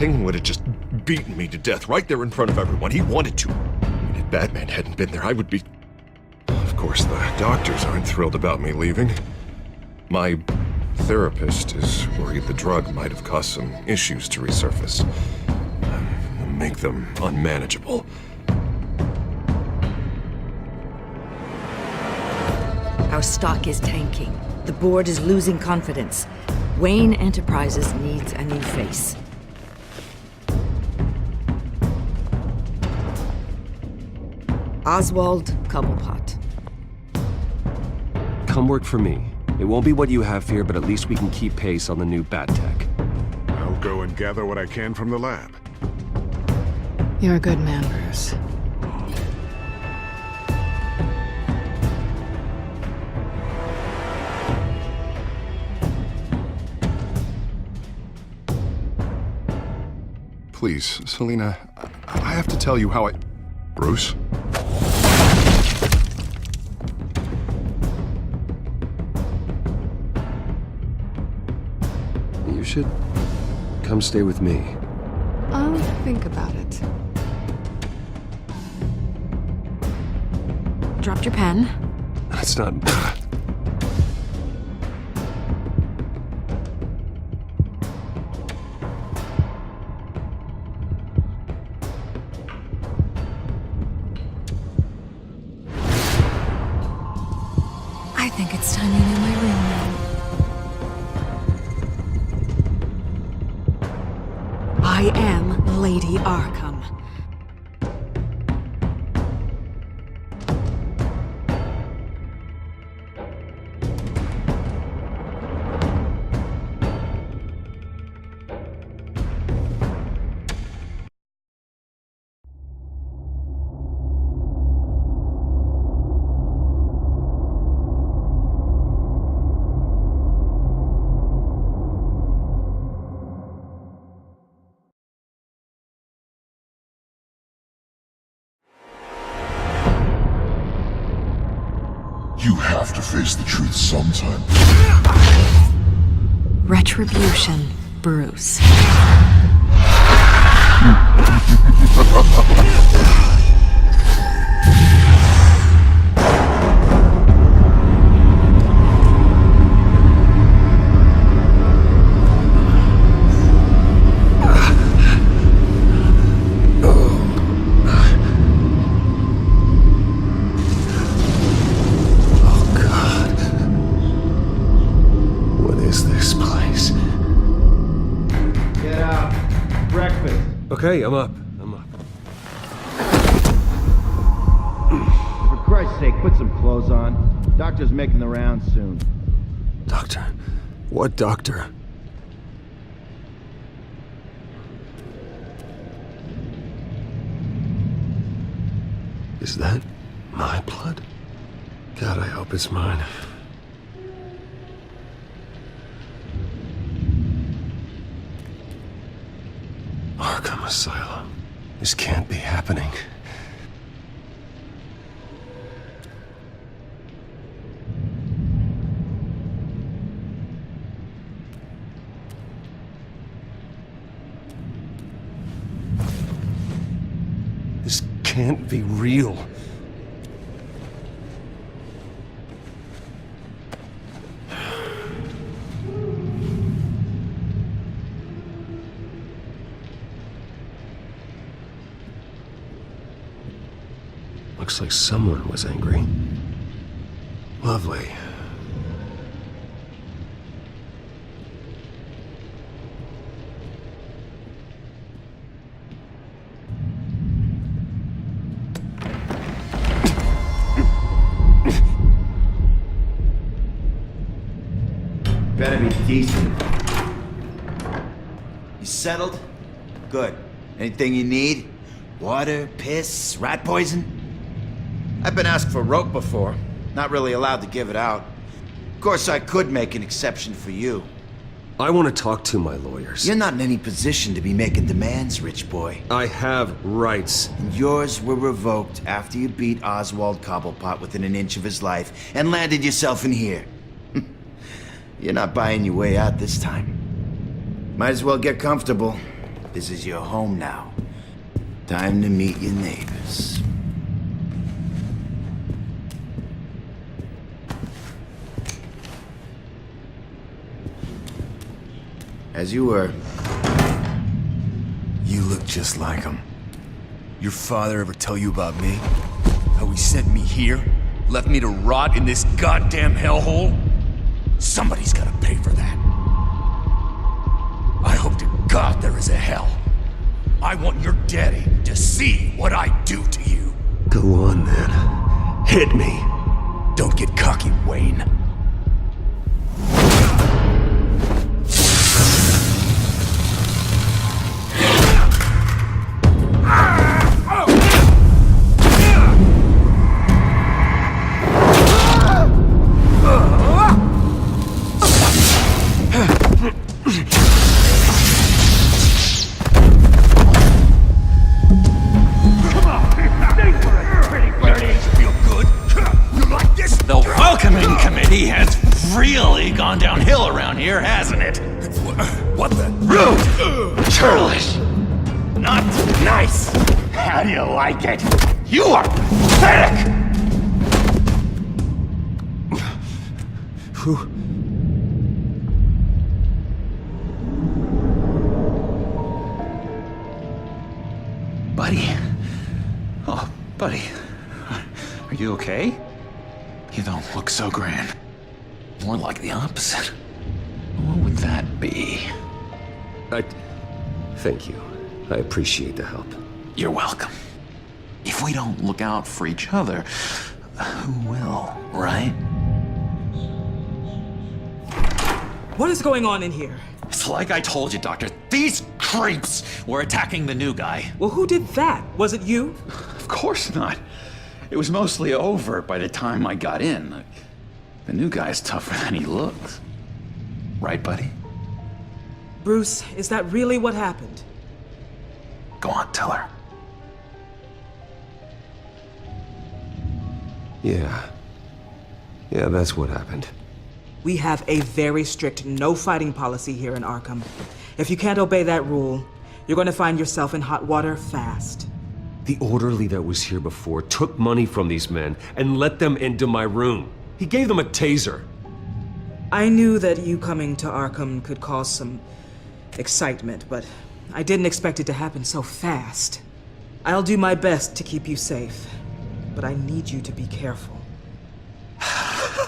Penguin would have just beaten me to death right there in front of everyone. He wanted to. And if Batman hadn't been there, I would be... Of course, the doctors aren't thrilled about me leaving. My therapist is worried the drug might have caused some issues to resurface. Make them unmanageable. Our stock is tanking. The board is losing confidence. Wayne Enterprises needs a new face. Oswald Cobblepot. Come work for me. It won't be what you have here, but at least we can keep pace on the new bat tech. I'll go and gather what I can from the lab. You're a good man, Bruce. Please, Selina, I have to tell you how I... Bruce? You should come stay with me. I'll think about it. Dropped your pen. That's not... I think it's time you knew my real name. I am Lady Arkham. You have to face the truth sometime. Retribution, Bruce. Okay, I'm up. For Christ's sake, put some clothes on. Doctor's making the rounds soon. Doctor? What doctor? Is that my blood? God, I hope it's mine. Arkham Asylum. This can't be happening. This can't be real. Looks like someone was angry. Lovely. Better be decent. You settled? Good. Anything you need? Water, piss, rat poison? I've been asked for rope before. Not really allowed to give it out. Of course, I could make an exception for you. I want to talk to my lawyers. You're not in any position to be making demands, rich boy. I have rights. And yours were revoked after you beat Oswald Cobblepot within an inch of his life and landed yourself in here. You're not buying your way out this time. Might as well get comfortable. This is your home now. Time to meet your neighbors. As you were. You look just like him. Your father ever tell you about me? How he sent me here? Left me to rot in this goddamn hellhole? Somebody's gotta pay for that. I hope to God there is a hell. I want your daddy to see what I do to you. Go on then. Hit me. Don't get cocky, Wayne. Gone downhill around here, hasn't it? What the? Rude! Churlish! Not nice! How do you like it? You are pathetic! Buddy? Oh, buddy. Are you okay? You don't look so grand. More like the opposite. What would that be? Thank you. I appreciate the help. You're welcome. If we don't look out for each other, who will, right? What is going on in here? It's like I told you, Doctor. These creeps were attacking the new guy. Well, who did that? Was it you? Of course not. It was mostly over by the time I got in. The new guy's tougher than he looks. Right, buddy? Bruce, is that really what happened? Go on, tell her. Yeah, that's what happened. We have a very strict no fighting policy here in Arkham. If you can't obey that rule, you're going to find yourself in hot water fast. The orderly that was here before took money from these men and let them into my room. He gave them a taser. I knew that you coming to Arkham could cause some excitement, but I didn't expect it to happen so fast. I'll do my best to keep you safe, but I need you to be careful.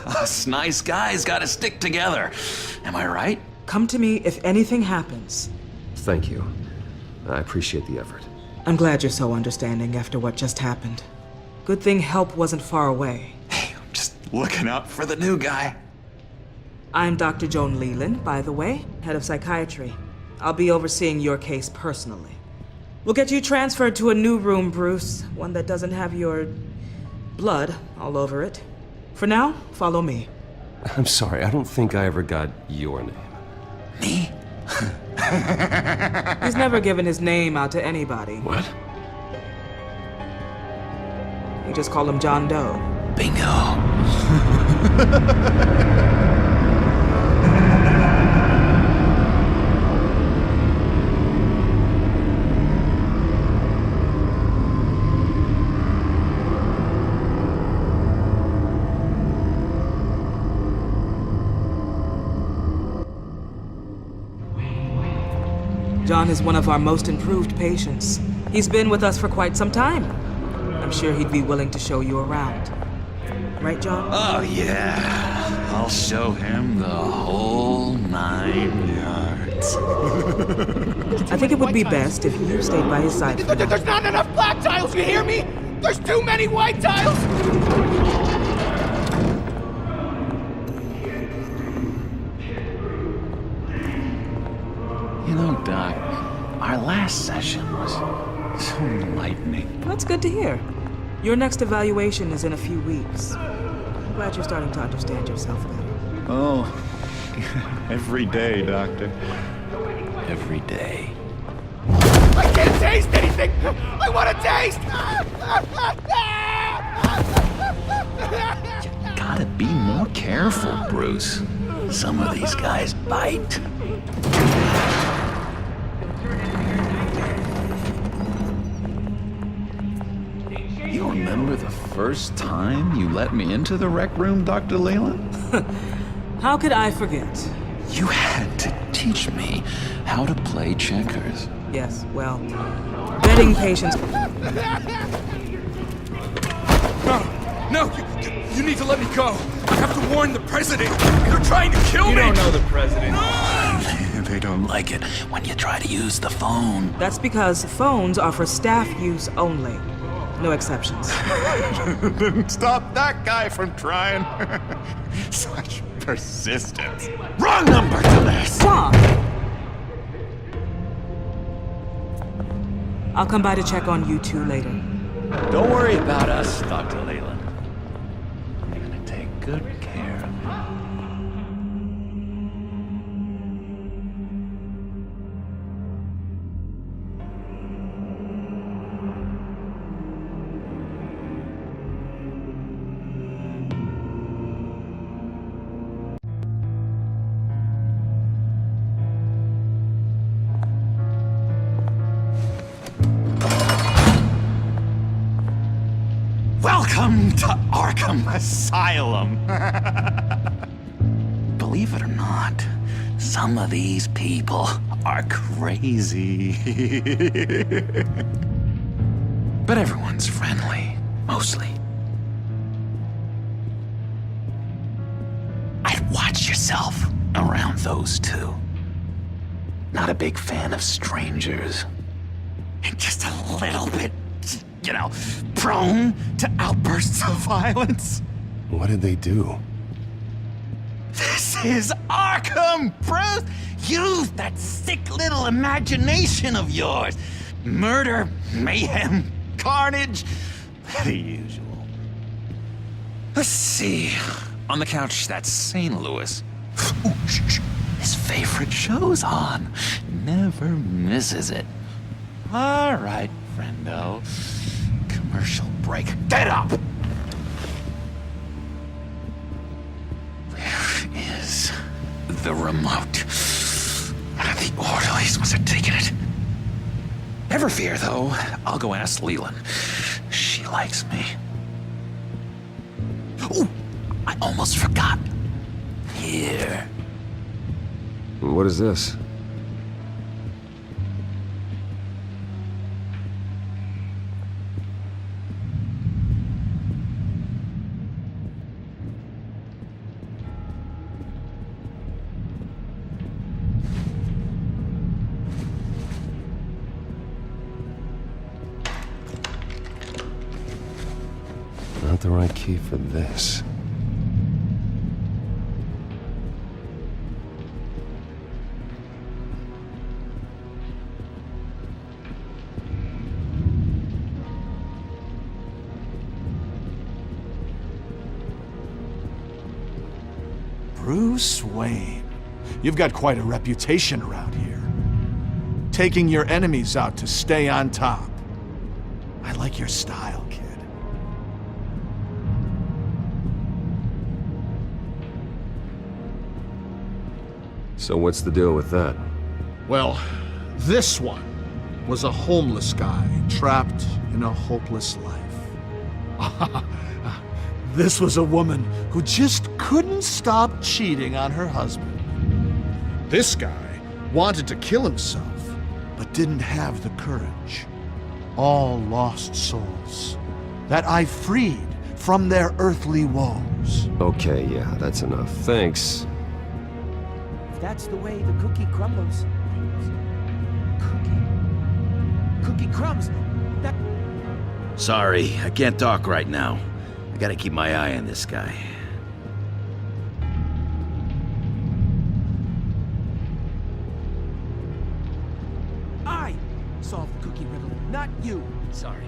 Us nice guys gotta stick together. Am I right? Come to me if anything happens. Thank you. I appreciate the effort. I'm glad you're so understanding after what just happened. Good thing help wasn't far away. Hey, I'm just looking out for the new guy. I'm Dr. Joan Leland, by the way, head of psychiatry. I'll be overseeing your case personally. We'll get you transferred to a new room, Bruce, one that doesn't have your blood all over it. For now, follow me. I'm sorry, I don't think I ever got your name. Me? He's never given his name out to anybody. What? You just call him John Doe. Bingo. John is one of our most improved patients. He's been with us for quite some time. I'm sure he'd be willing to show you around. Right, John? Oh, yeah. I'll show him the whole 9 yards. I think it would be best if you stayed by his side. There's not enough black tiles, you hear me? There's too many white tiles! You know, Doc, our last session was so enlightening. That's good to hear. Your next evaluation is in a few weeks. I'm glad you're starting to understand yourself better. Oh, every day, Doctor. Every day. I can't taste anything! I want to taste! You gotta be more careful, Bruce. Some of these guys bite. first time you let me into the rec room, Dr. Leland? How could I forget? You had to teach me how to play checkers. Yes, well, betting patience. No, you need to let me go. I have to warn the president. They're trying to kill me. You don't know the president. They don't like it when you try to use the phone. That's because phones are for staff use only. No exceptions. Didn't stop that guy from trying. Such persistence. Wrong number to this! Stop! I'll come by to check on you two later. Don't worry about us, Dr. Leland. We're gonna take good care of you. Welcome to Arkham Asylum. Believe it or not, some of these people are crazy. But everyone's friendly, mostly. I'd watch yourself around those two. Not a big fan of strangers. And just a little bit, prone to outbursts of violence. What did they do? This is Arkham, Bruce! Use that sick little imagination of yours. Murder, mayhem, carnage, the usual. Let's see. On the couch, that's St. Louis. Ooh, shh. His favorite show's on. Never misses it. All right, friendo. Commercial break. Get up! Where is the remote? The orderlies must have taken it. Never fear, though. I'll go ask Leland. She likes me. Ooh, I almost forgot. Here. What is this? Not the right key for this. Bruce Wayne. You've got quite a reputation around here. Taking your enemies out to stay on top. I like your style, kid. So what's the deal with that? Well, this one was a homeless guy trapped in a hopeless life. This was a woman who just couldn't stop cheating on her husband. This guy wanted to kill himself, but didn't have the courage. All lost souls that I freed from their earthly woes. Okay, yeah, that's enough. Thanks. If that's the way the cookie crumbles. Cookie crumbs. That. Sorry, I can't talk right now. I gotta keep my eye on this guy. I solved the cookie riddle, not you. Sorry.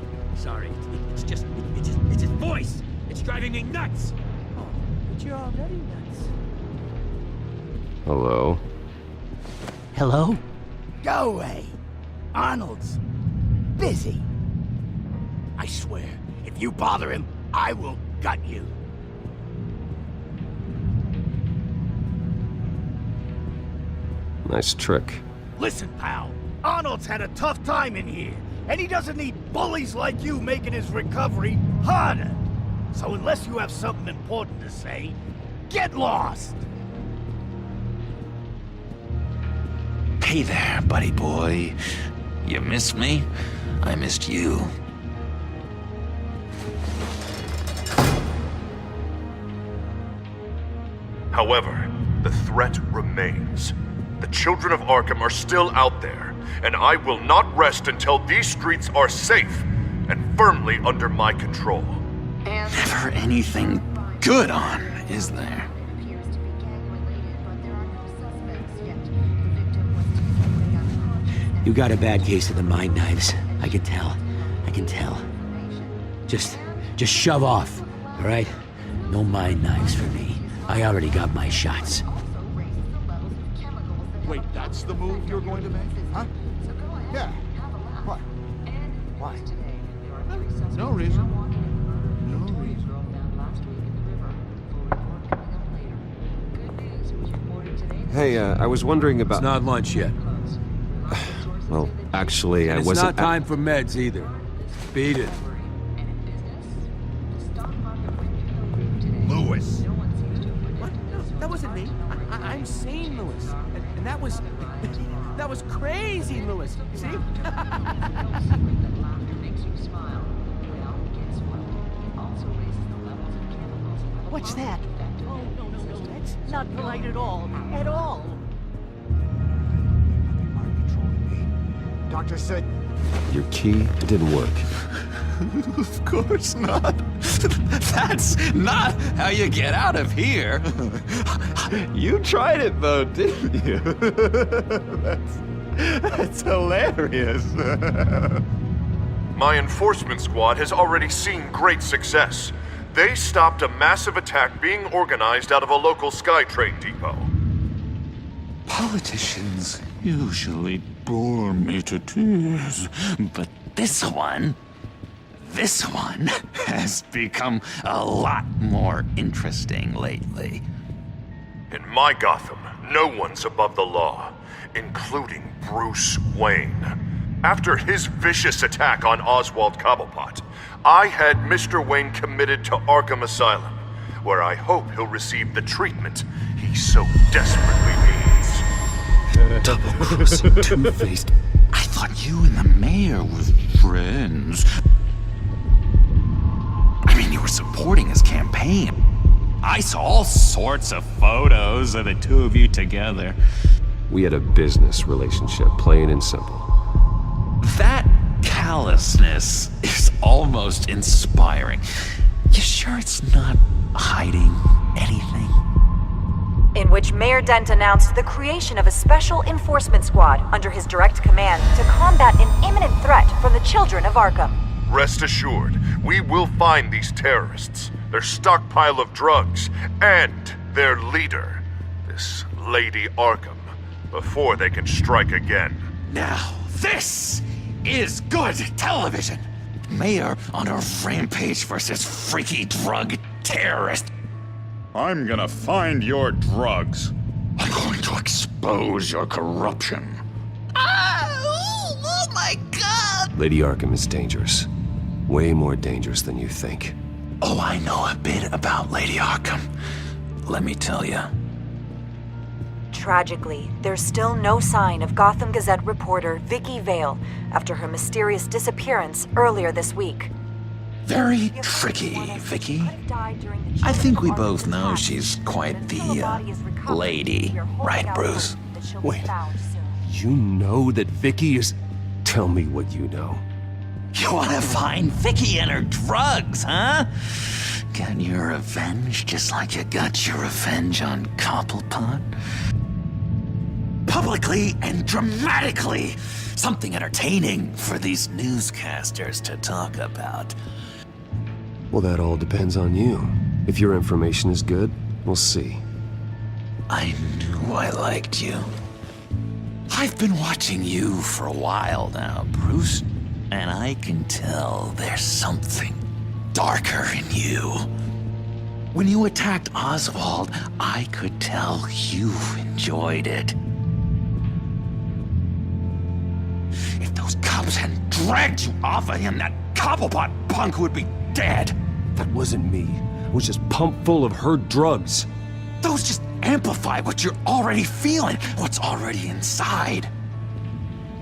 It's his voice. It's driving me nuts. Oh, but you're already nuts. Hello? Hello? Go away. Arnold's busy. I swear, if you bother him, I will gut you. Nice trick. Listen, pal. Arnold's had a tough time in here, and he doesn't need bullies like you making his recovery harder. So unless you have something important to say, get lost! Hey there, buddy boy. You missed me? I missed you. However, the threat remains. The children of Arkham are still out there, and I will not rest until these streets are safe and firmly under my control. Never anything good on, is there? You got a bad case of the mind knives. I can tell. I can tell. Just shove off, all right? No mind knives for me. I already got my shots. Wait, that's the move you're going to make? Huh? Yeah. What? Why? No reason. No reason. Hey, I was wondering about... It's not lunch yet. Well, actually, I It's wasn't... not time for meds either. Beat it. Lewis. What? No, that wasn't me. I'm sane, Lewis. And that was... that was crazy, Lewis. You see? What's that? Oh, no. That's not polite at all. At all. Doctor said... Your key didn't work. Of course not. That's not how you get out of here. You tried it though, didn't you? That's hilarious. My enforcement squad has already seen great success. They stopped a massive attack being organized out of a local SkyTrain depot. Politicians usually bore me to tears, but this one has become a lot more interesting lately. In my Gotham, no one's above the law, including Bruce Wayne. After his vicious attack on Oswald Cobblepot, I had Mr. Wayne committed to Arkham Asylum, where I hope he'll receive the treatment he so desperately needs. Double-crossing, two-faced... I thought you and the mayor were friends. I mean, you were supporting his campaign. I saw all sorts of photos of the two of you together. We had a business relationship, plain and simple. That callousness is almost inspiring. You sure it's not hiding anything? In which Mayor Dent announced the creation of a special enforcement squad under his direct command to combat an imminent threat from the children of Arkham. Rest assured, we will find these terrorists, their stockpile of drugs, and their leader, this Lady Arkham, before they can strike again. Now, this is good television. Mayor on a rampage versus freaky drug terrorist. I'm gonna find your drugs. I'm going to expose your corruption. Oh my God! Lady Arkham is dangerous. Way more dangerous than you think. Oh, I know a bit about Lady Arkham. Let me tell you. Tragically, there's still no sign of Gotham Gazette reporter Vicky Vale after her mysterious disappearance earlier this week. Very tricky, Vicky. I think we both know she's quite the lady, right, Bruce? Wait, you know that Vicky is... Tell me what you know. You want to find Vicky and her drugs, huh? Get your revenge just like you got your revenge on Cobblepot? Publicly and dramatically! Something entertaining for these newscasters to talk about. Well, that all depends on you. If your information is good, we'll see. I knew I liked you. I've been watching you for a while now, Bruce, and I can tell there's something darker in you. When you attacked Oswald, I could tell you enjoyed it. If those cops hadn't dragged you off of him, that Cobblepot punk would be dead. That wasn't me. I was just pumped full of her drugs. Those just amplify what you're already feeling, what's already inside.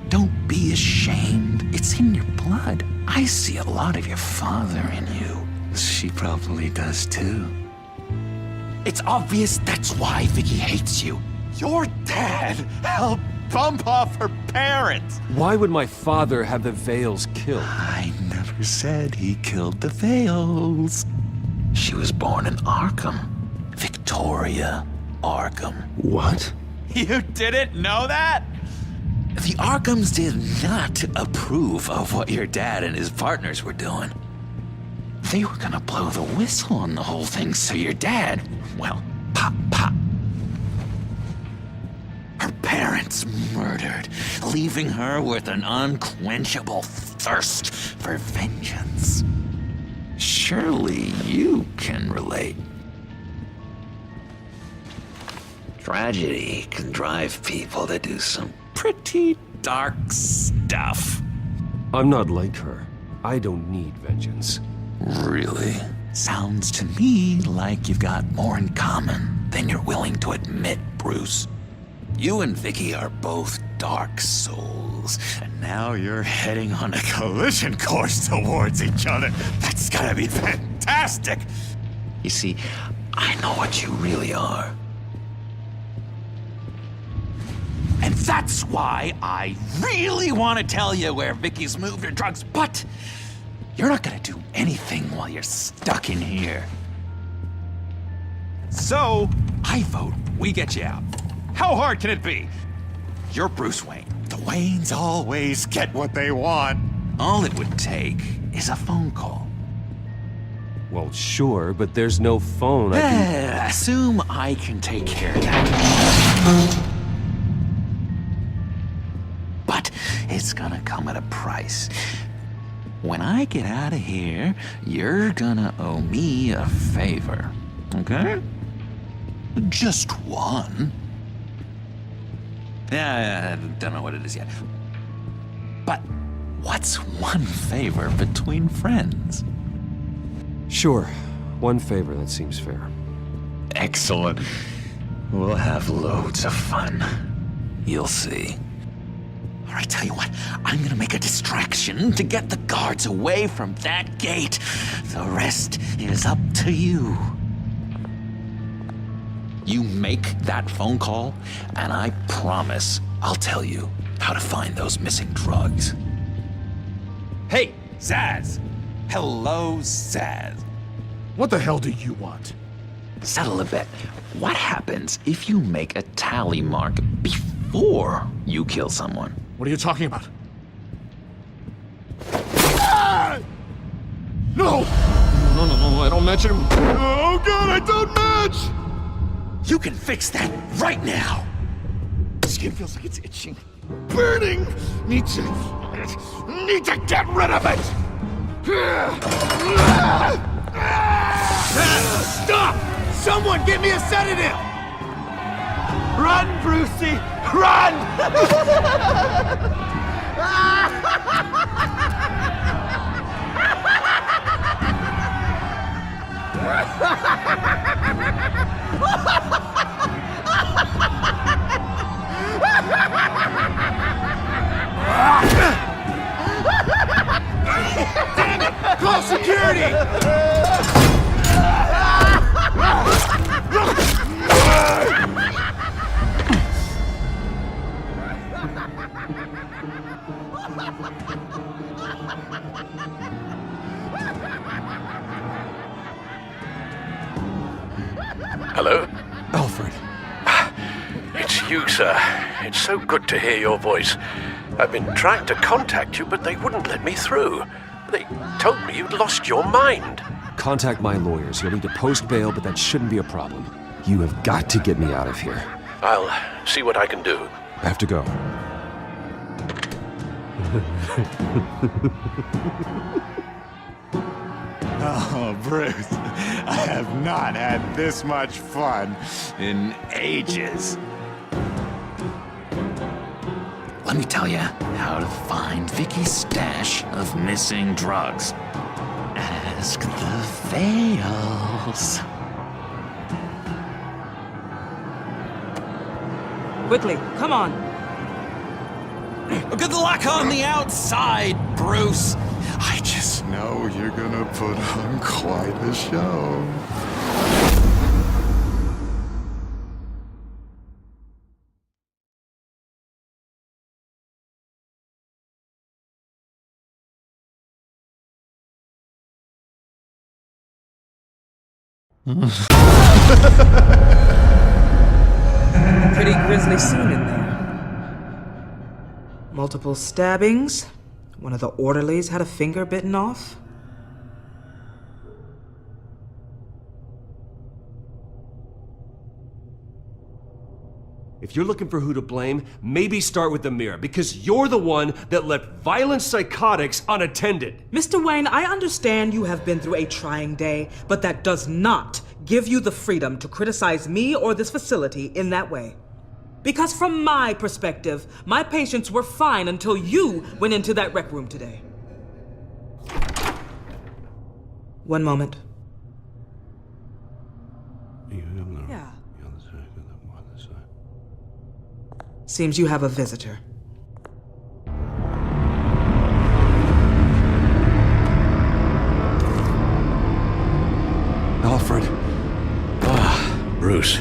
Don't be ashamed. It's in your blood. I see a lot of your father in you. She probably does too. It's obvious that's why Vicky hates you. Your dad helped bump off her parents. Why would my father have the Vales killed? I never said he killed the Vales. She was born in Arkham. Victoria Arkham. What? You didn't know that? The Arkhams did not approve of what your dad and his partners were doing. They were gonna blow the whistle on the whole thing, so your dad, well, pop. Her parents murdered, leaving her with an unquenchable thirst for vengeance. Surely you can relate. Tragedy can drive people to do some pretty dark stuff. I'm not like her. I don't need vengeance. Really? Sounds to me like you've got more in common than you're willing to admit, Bruce. You and Vicky are both dark souls, and now you're heading on a collision course towards each other. That's gotta be fantastic! You see, I know what you really are. And that's why I really want to tell you where Vicky's moved her drugs, but you're not gonna do anything while you're stuck in here. So, I vote we get you out. How hard can it be? You're Bruce Wayne. The Waynes always get what they want. All it would take is a phone call. Well, sure, but there's no phone. Assume I can take care of that. But it's gonna come at a price. When I get out of here, you're gonna owe me a favor, okay? Just one. Yeah, I don't know what it is yet. But what's one favor between friends? Sure. One favor, that seems fair. Excellent. We'll have loads of fun. You'll see. All right, tell you what, I'm gonna make a distraction to get the guards away from that gate. The rest is up to you. You make that phone call, and I promise I'll tell you how to find those missing drugs. Hey, Zaz! Hello, Zaz. What the hell do you want? Settle a bet. What happens if you make a tally mark before you kill someone? What are you talking about? Ah! No! No, I don't match him. Oh God, I don't match! You can fix that right now! Skin feels like it's itching. Burning! Need to get rid of it! Stop! Someone get me a sedative! Run, Brucey! Run! Damn it! Call security! Hello? Alfred. It's you, sir. It's so good to hear your voice. I've been trying to contact you, but they wouldn't let me through. They told me you'd lost your mind. Contact my lawyers. You'll need to post bail, but that shouldn't be a problem. You have got to get me out of here. I'll see what I can do. I have to go. Oh, Bruce, I have not had this much fun in ages. Let me tell you how to find Vicky's stash of missing drugs. As Mask the veils. Quickly, come on. Good luck on the outside, Bruce. I just know you're gonna put on quite a show. Pretty grisly scene in there. Multiple stabbings. One of the orderlies had a finger bitten off. If you're looking for who to blame, maybe start with the mirror, because you're the one that left violent psychotics unattended. Mr. Wayne, I understand you have been through a trying day, but that does not give you the freedom to criticize me or this facility in that way. Because from my perspective, my patients were fine until you went into that rec room today. One moment. Yeah. Seems you have a visitor. Alfred. Bruce,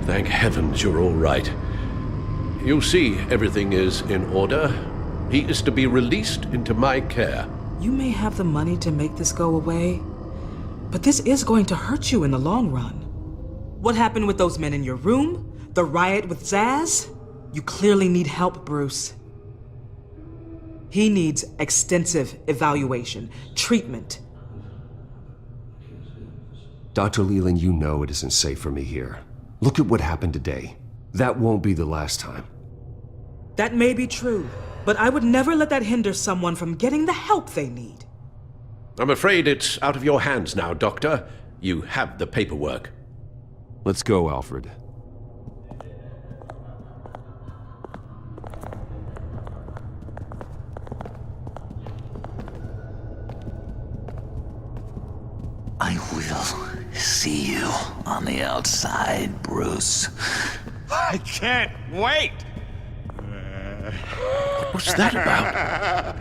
thank heavens you're all right. You see, everything is in order. He is to be released into my care. You may have the money to make this go away, but this is going to hurt you in the long run. What happened with those men in your room? The riot with Zaz? You clearly need help, Bruce. He needs extensive evaluation, treatment. Dr. Leland, you know it isn't safe for me here. Look at what happened today. That won't be the last time. That may be true, but I would never let that hinder someone from getting the help they need. I'm afraid it's out of your hands now, Doctor. You have the paperwork. Let's go, Alfred. I will see you on the outside, Bruce. I can't wait! What's that about?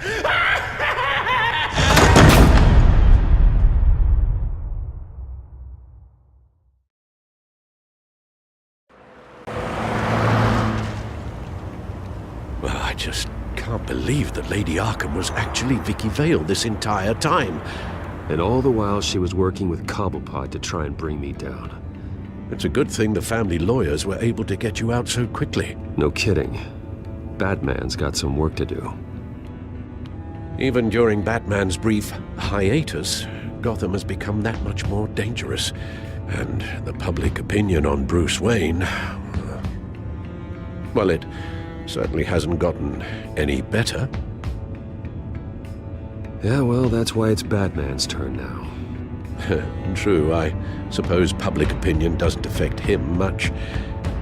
Well, I just can't believe that Lady Arkham was actually Vicky Vale this entire time. And all the while she was working with Cobblepot to try and bring me down. It's a good thing the family lawyers were able to get you out so quickly. No kidding. Batman's got some work to do. Even during Batman's brief hiatus, Gotham has become that much more dangerous. And the public opinion on Bruce Wayne... well, it certainly hasn't gotten any better. Yeah, well, that's why it's Batman's turn now. True, I suppose public opinion doesn't affect him much.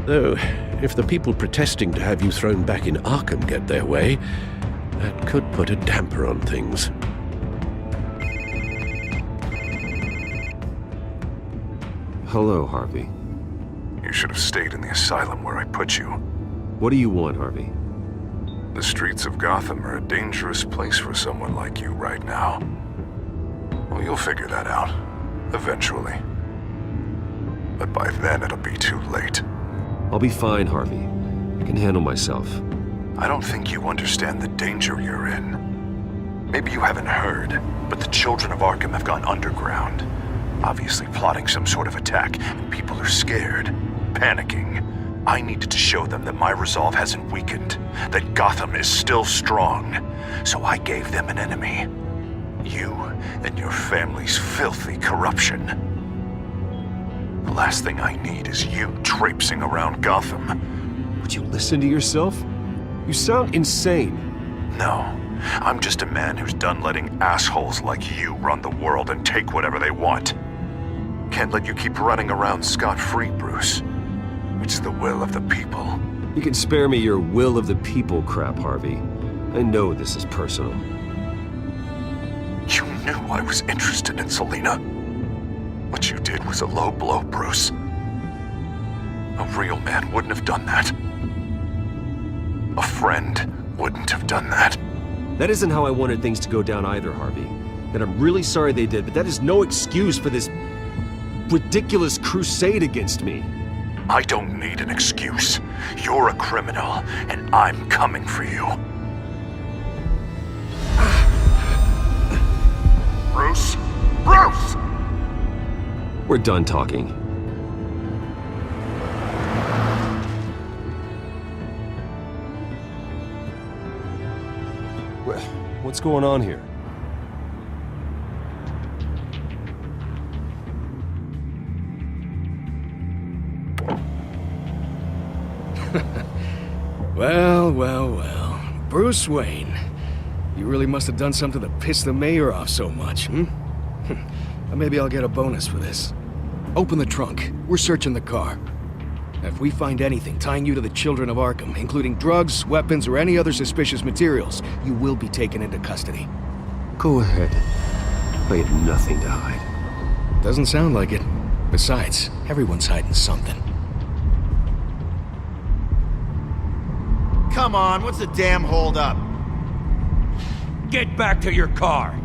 Though, if the people protesting to have you thrown back in Arkham get their way, that could put a damper on things. Hello, Harvey. You should have stayed in the asylum where I put you. What do you want, Harvey? The streets of Gotham are a dangerous place for someone like you right now. Well, you'll figure that out. Eventually. But by then, it'll be too late. I'll be fine, Harvey. I can handle myself. I don't think you understand the danger you're in. Maybe you haven't heard, but the children of Arkham have gone underground. Obviously plotting some sort of attack, and people are scared, panicking. I needed to show them that my resolve hasn't weakened, that Gotham is still strong. So I gave them an enemy. You and your family's filthy corruption. The last thing I need is you traipsing around Gotham. Would you listen to yourself? You sound insane. No, I'm just a man who's done letting assholes like you run the world and take whatever they want. Can't let you keep running around scot-free, Bruce. It's the will of the people. You can spare me your will of the people crap, Harvey. I know this is personal. You knew I was interested in Selena. What you did was a low blow, Bruce. A real man wouldn't have done that. A friend wouldn't have done that. That isn't how I wanted things to go down either, Harvey. And I'm really sorry they did, but that is no excuse for this ridiculous crusade against me. I don't need an excuse. You're a criminal, and I'm coming for you. Bruce? Bruce! We're done talking. What's going on here? Well. Bruce Wayne. You really must have done something to piss the mayor off so much, hmm? Maybe I'll get a bonus for this. Open the trunk. We're searching the car. If we find anything tying you to the children of Arkham, including drugs, weapons, or any other suspicious materials, you will be taken into custody. Go ahead. I have nothing to hide. Doesn't sound like it. Besides, everyone's hiding something. Come on, what's the damn holdup? Get back to your car!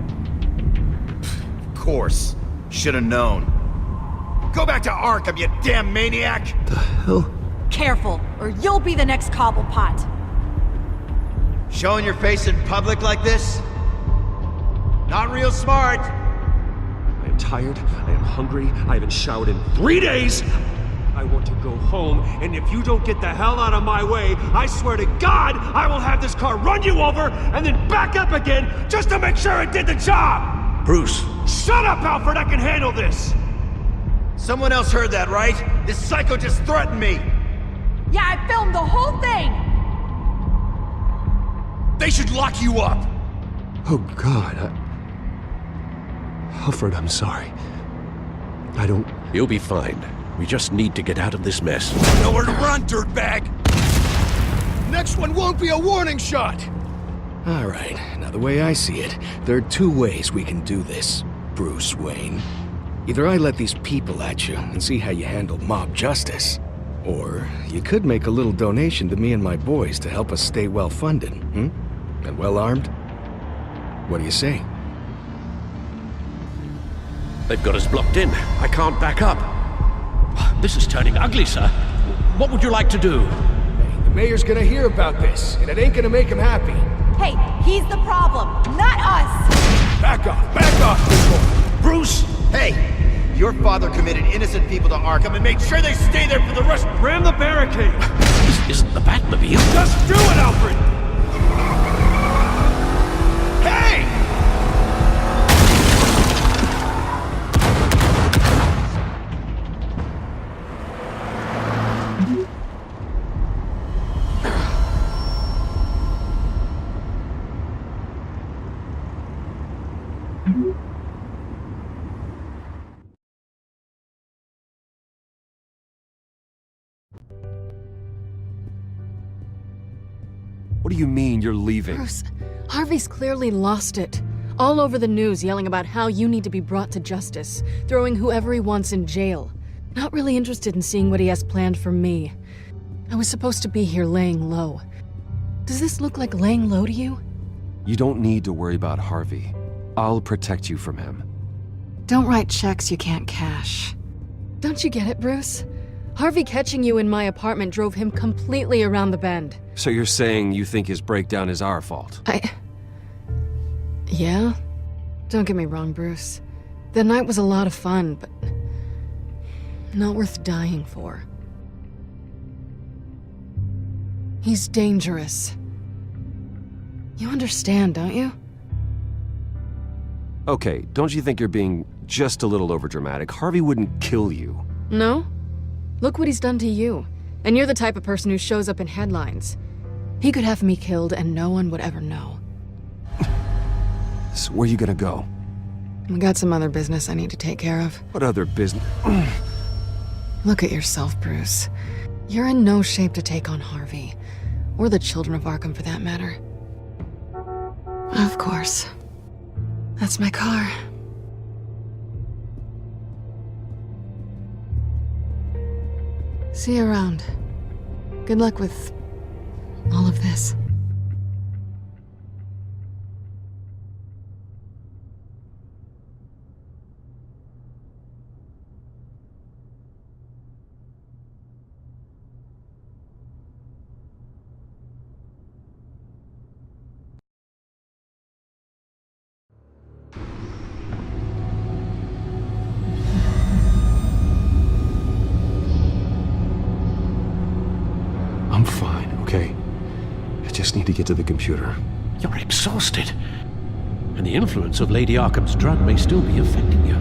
Of course. Should've known. Go back to Arkham, you damn maniac! The hell? Careful, or you'll be the next Cobblepot. Showing your face in public like this? Not real smart. I am tired, I am hungry, I haven't showered in 3 days! I want to go home, and if you don't get the hell out of my way, I swear to God, I will have this car run you over, and then back up again, just to make sure it did the job! Bruce! Shut up, Alfred, I can handle this! Someone else heard that, right? This psycho just threatened me! Yeah, I filmed the whole thing! They should lock you up! Oh, God, Alfred, I'm sorry. I don't... You'll be fine. We just need to get out of this mess. Nowhere to run, dirtbag! Next one won't be a warning shot! Alright, now the way I see it, there are two ways we can do this, Bruce Wayne. Either I let these people at you and see how you handle mob justice, or you could make a little donation to me and my boys to help us stay well-funded, and well-armed. What do you say? They've got us blocked in. I can't back up. This is turning ugly, sir. What would you like to do? Hey, the mayor's gonna hear about this, and it ain't gonna make him happy. Hey, he's the problem, not us! Back off, people! Bruce! Hey! Your father committed innocent people to Arkham and made sure they stay there for the rest— Ram the barricade! This isn't the Batmobile. Just do it, Alfred! Hey! What do you mean you're leaving? Bruce, Harvey's clearly lost it. All over the news yelling about how you need to be brought to justice, throwing whoever he wants in jail. Not really interested in seeing what he has planned for me. I was supposed to be here laying low. Does this look like laying low to you? You don't need to worry about Harvey. I'll protect you from him. Don't write checks you can't cash. Don't you get it, Bruce? Harvey catching you in my apartment drove him completely around the bend. So you're saying you think his breakdown is our fault? Yeah? Don't get me wrong, Bruce. The night was a lot of fun, but not worth dying for. He's dangerous. You understand, don't you? Okay, don't you think you're being just a little overdramatic? Harvey wouldn't kill you. No? Look what he's done to you. And you're the type of person who shows up in headlines. He could have me killed and no one would ever know. So where are you gonna go? I got some other business I need to take care of. What other business? Look at yourself, Bruce. You're in no shape to take on Harvey. Or the children of Arkham, for that matter. Of course. That's my car. See you around. Good luck with all of this. I'm fine, okay? I just need to get to the computer. You're exhausted. And the influence of Lady Arkham's drug may still be affecting you.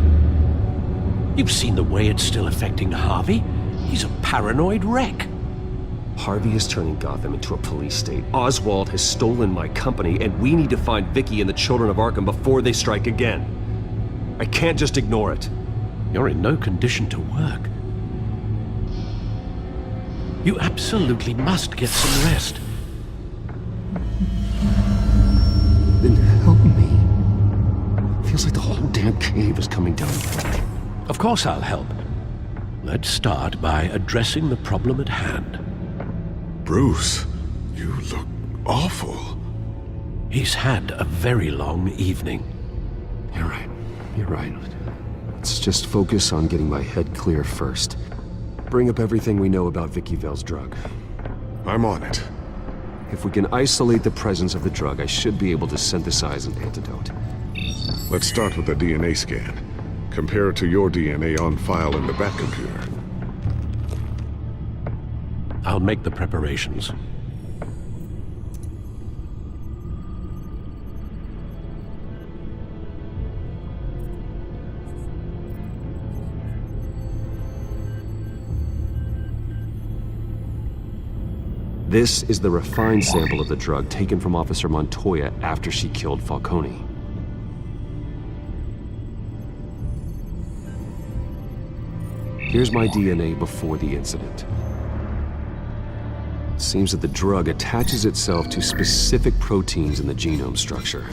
You've seen the way it's still affecting Harvey. He's a paranoid wreck. Harvey is turning Gotham into a police state. Oswald has stolen my company, and we need to find Vicky and the children of Arkham before they strike again. I can't just ignore it. You're in no condition to work. You absolutely must get some rest. Then help me. Feels like the whole damn cave is coming down. Of course I'll help. Let's start by addressing the problem at hand. Bruce, you look awful. He's had a very long evening. You're right. You're right. Let's just focus on getting my head clear first. Bring up everything we know about Vicky Vale's drug. I'm on it. If we can isolate the presence of the drug, I should be able to synthesize an antidote. Let's start with the DNA scan. Compare it to your DNA on file in the Batcomputer. I'll make the preparations. This is the refined sample of the drug taken from Officer Montoya after she killed Falcone. Here's my DNA before the incident. It seems that the drug attaches itself to specific proteins in the genome structure.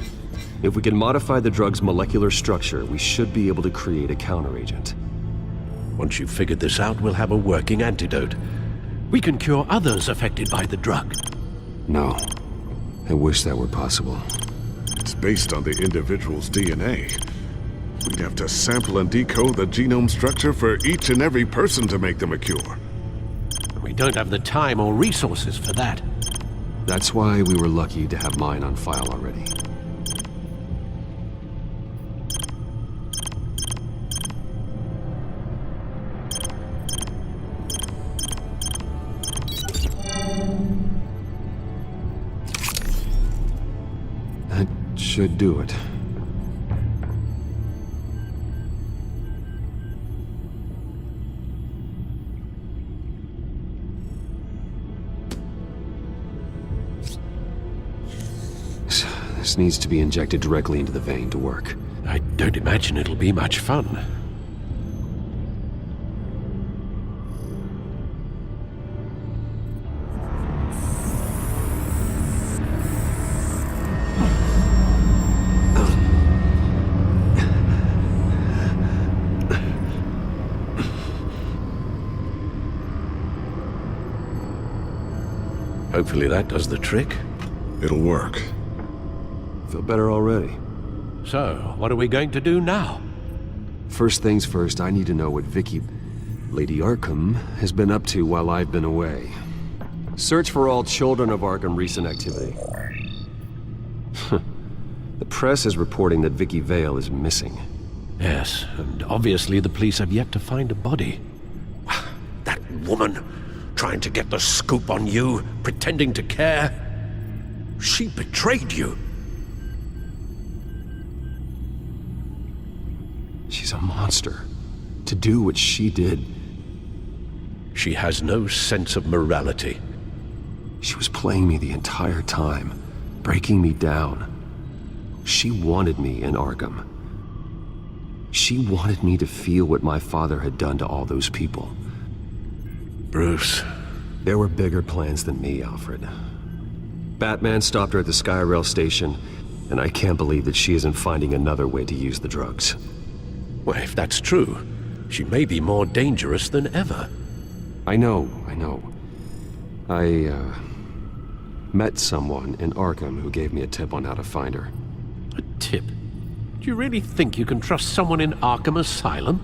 If we can modify the drug's molecular structure, we should be able to create a counteragent. Once you've figured this out, we'll have a working antidote. We can cure others affected by the drug. No. I wish that were possible. It's based on the individual's DNA. We'd have to sample and decode the genome structure for each and every person to make them a cure. We don't have the time or resources for that. That's why we were lucky to have mine on file already. That should do it. This needs to be injected directly into the vein to work. I don't imagine it'll be much fun. Hopefully that does the trick. It'll work. Feel better already. So, what are we going to do now? First things first, I need to know what Vicky, Lady Arkham, has been up to while I've been away. Search for all children of Arkham recent activity. The press is reporting that Vicky Vale is missing. Yes, and obviously the police have yet to find a body. That woman, trying to get the scoop on you, pretending to care. She betrayed you. She's a monster. To do what she did. She has no sense of morality. She was playing me the entire time, breaking me down. She wanted me in Arkham. She wanted me to feel what my father had done to all those people. Bruce. There were bigger plans than me, Alfred. Batman stopped her at the Skyrail station, And I can't believe that she isn't finding another way to use the drugs. Well, if that's true, she may be more dangerous than ever. I know. I met someone in Arkham who gave me a tip on how to find her. A tip? Do you really think you can trust someone in Arkham Asylum?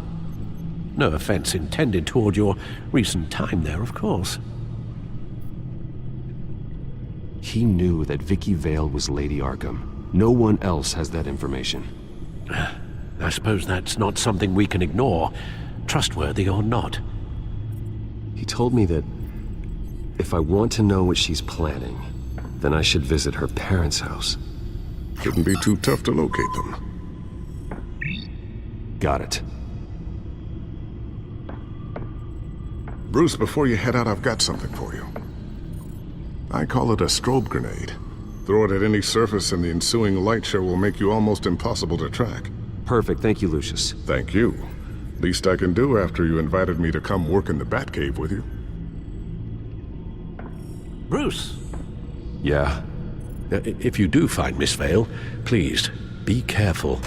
No offense intended toward your recent time there, of course. He knew that Vicky Vale was Lady Arkham. No one else has that information. I suppose that's not something we can ignore, trustworthy or not. He told me that if I want to know what she's planning, then I should visit her parents' house. Shouldn't be too tough to locate them. Got it. Bruce, before you head out, I've got something for you. I call it a strobe grenade. Throw it at any surface and the ensuing light show will make you almost impossible to track. Perfect, thank you, Lucius. Thank you. Least I can do after you invited me to come work in the Batcave with you. Bruce! Yeah? If you do find Miss Vale, please, be careful.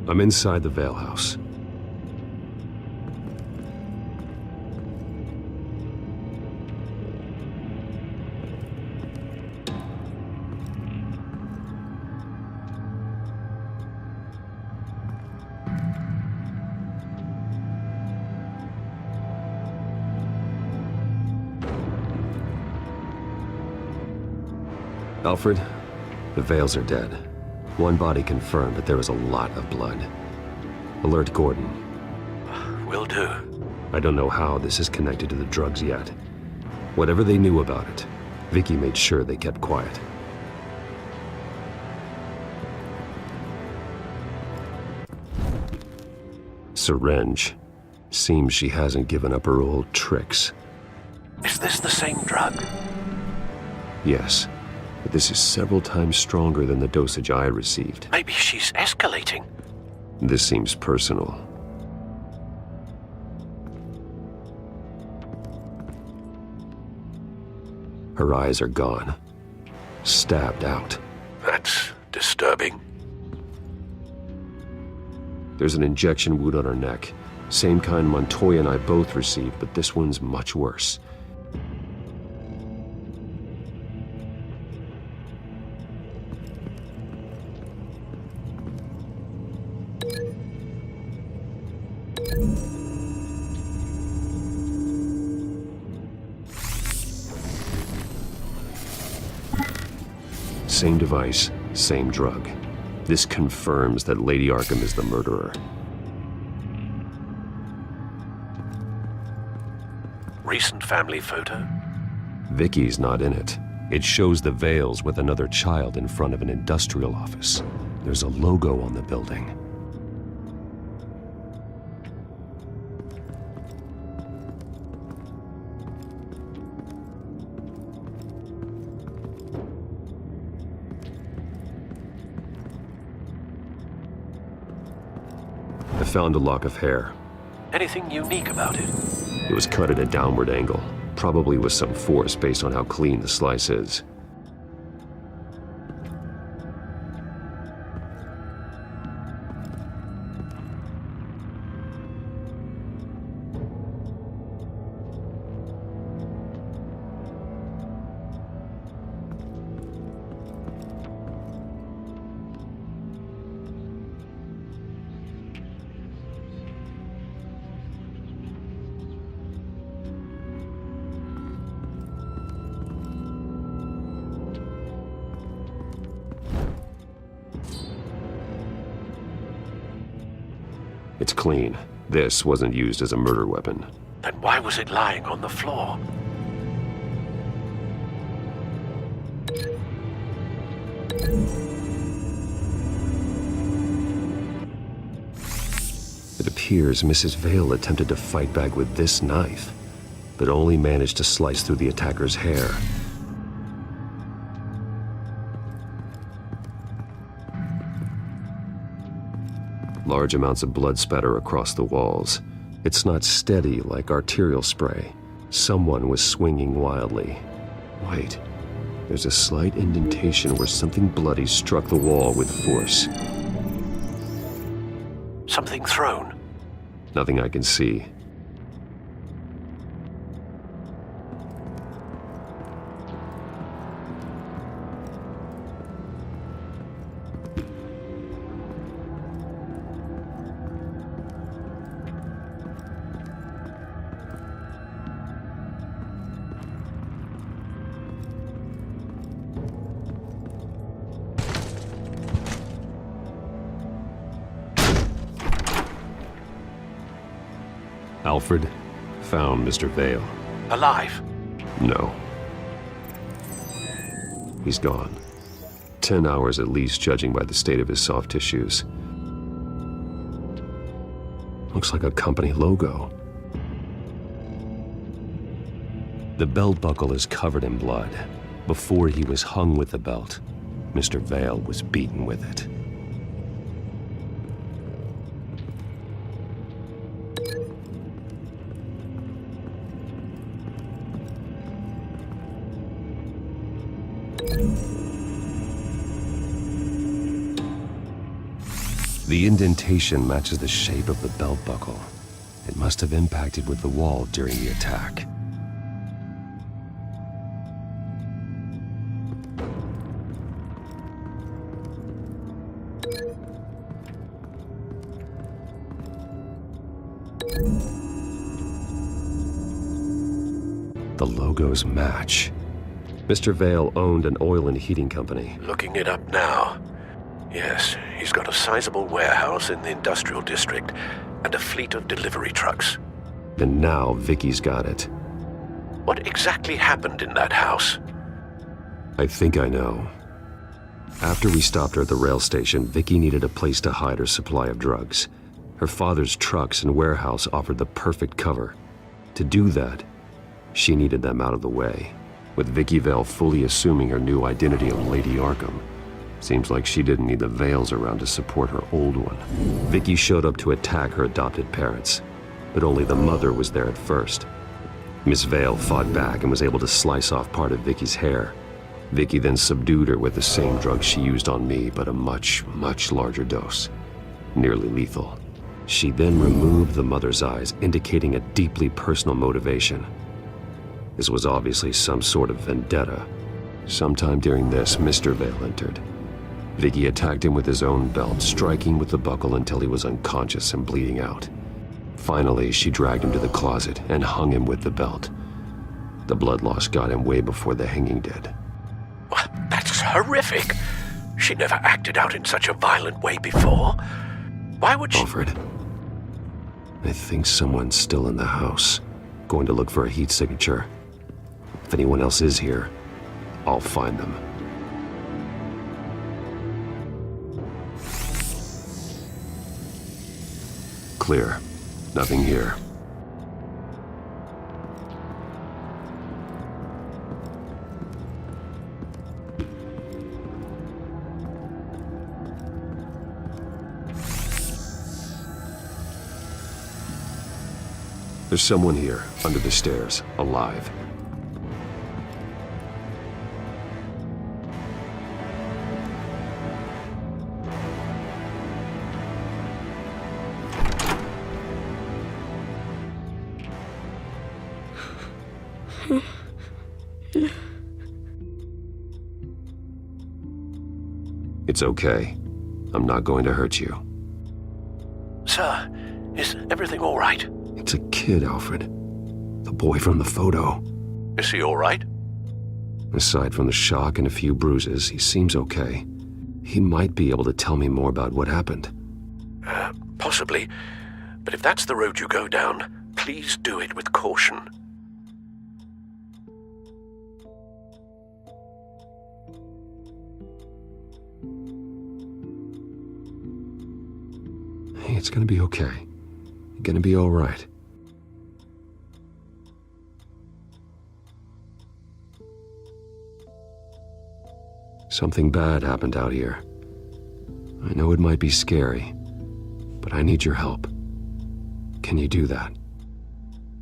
I'm inside the Vale house. Alfred, the Vales are dead. One body confirmed, but there is a lot of blood. Alert Gordon. Will do. I don't know how this is connected to the drugs yet. Whatever they knew about it, Vicky made sure they kept quiet. Syringe. Seems she hasn't given up her old tricks. Is this the same drug? Yes. But this is several times stronger than the dosage I received. Maybe she's escalating. This seems personal. Her eyes are gone. Stabbed out. That's disturbing. There's an injection wound on her neck. Same kind Montoya and I both received, but this one's much worse. Same device, same drug. This confirms that Lady Arkham is the murderer. Recent family photo? Vicky's not in it. It shows the Vales with another child in front of an industrial office. There's a logo on the building. I found a lock of hair. Anything unique about it? It was cut at a downward angle, probably with some force based on how clean the slice is. It's clean. This wasn't used as a murder weapon. Then why was it lying on the floor? It appears Mrs. Vale attempted to fight back with this knife, but only managed to slice through the attacker's hair. Large amounts of blood spatter across the walls. It's not steady like arterial spray. Someone was swinging wildly. Wait, there's a slight indentation where something bloody struck the wall with force. Something thrown? Nothing I can see. Alfred found Mr. Vale. Alive? No. He's gone. 10 hours at least, judging by the state of his soft tissues. Looks like a company logo. The belt buckle is covered in blood. Before he was hung with the belt, Mr. Vale was beaten with it. The indentation matches the shape of the belt buckle. It must have impacted with the wall during the attack. The logos match. Mr. Vale owned an oil and heating company. Looking it up now. Yes, he's got a sizable warehouse in the industrial district and a fleet of delivery trucks. And now Vicky's got it. What exactly happened in that house? I think I know. After we stopped her at the rail station, Vicky needed a place to hide her supply of drugs. Her father's trucks and warehouse offered the perfect cover. To do that, she needed them out of the way, with Vicky Vale fully assuming her new identity of Lady Arkham. Seems like she didn't need the Vales around to support her old one. Vicky showed up to attack her adopted parents, but only the mother was there at first. Miss Vale fought back and was able to slice off part of Vicky's hair. Vicky then subdued her with the same drug she used on me, but a much, much larger dose. Nearly lethal. She then removed the mother's eyes, indicating a deeply personal motivation. This was obviously some sort of vendetta. Sometime during this, Mr. Vale entered. Vicky attacked him with his own belt, striking with the buckle until he was unconscious and bleeding out. Finally, she dragged him to the closet and hung him with the belt. The blood loss got him way before the hanging did. That's horrific. She never acted out in such a violent way before. Why would she... Alfred, I think someone's still in the house. Going to look for a heat signature. If anyone else is here, I'll find them. Clear. Nothing here. There's someone here, under the stairs, alive. It's okay. I'm not going to hurt you. Sir, is everything all right? It's a kid, Alfred. The boy from the photo. Is he all right? Aside from the shock and a few bruises, he seems okay. He might be able to tell me more about what happened. Possibly. But if that's the road you go down, please do it with caution. it's gonna be okay. You're gonna be all right. Something bad happened out here. I know it might be scary, but I need your help. Can you do that?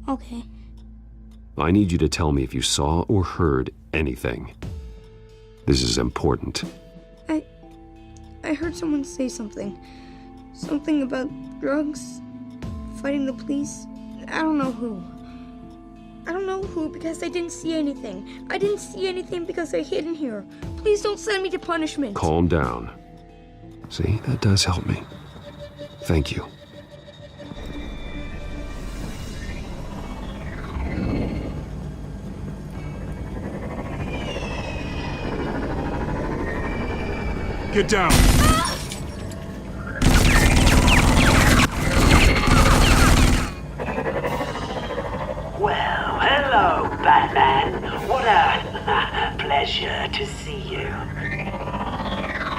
Okay. I need you to tell me if you saw or heard anything. This is important. I heard someone say something. Something about drugs, fighting the police. I don't know who. I don't know who because I didn't see anything. I didn't see anything because I hid in here. Please don't send me to punishment. Calm down. See, that does help me. Thank you. Get down! Well, hello, Batman. What a pleasure to see you.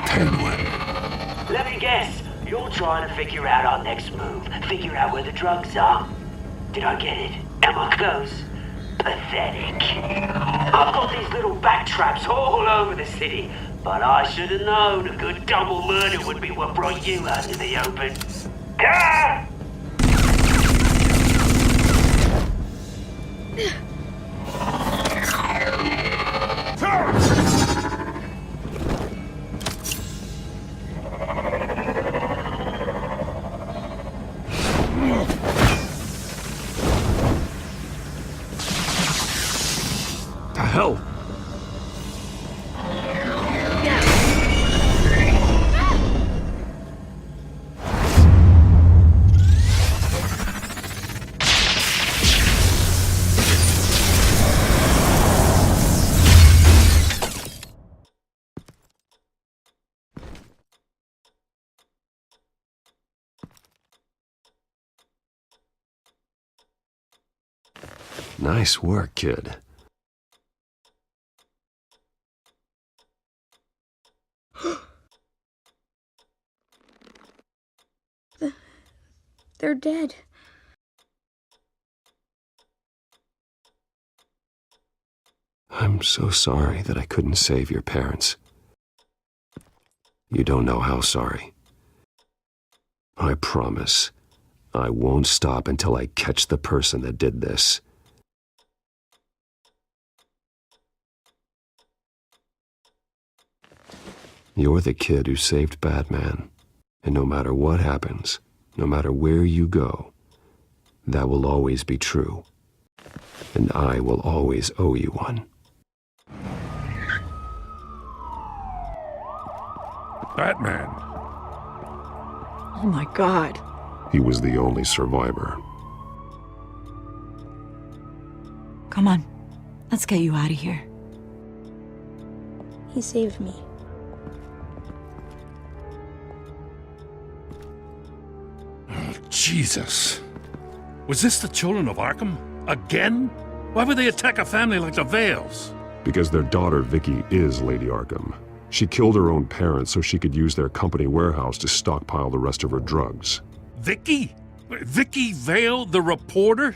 Penguin. Let me guess, you're trying to figure out our next move. Figure out where the drugs are. Did I get it? Am I close? Pathetic. I've got these little bat traps all over the city, but I should have known a good double murder would be what brought you out to the open. Ah! The hell? Nice work, kid. They're dead. I'm so sorry that I couldn't save your parents. You don't know how sorry. I promise, I won't stop until I catch the person that did this. You're the kid who saved Batman, and no matter what happens, no matter where you go, that will always be true, and I will always owe you one. Batman. Oh my God. He was the only survivor. Come on. Let's get you out of here. He saved me. Oh, Jesus. Was this the children of Arkham? Again? Why would they attack a family like the Vales? Because their daughter, Vicky, is Lady Arkham. She killed her own parents so she could use their company warehouse to stockpile the rest of her drugs. Vicky? Vicky Vale, the reporter?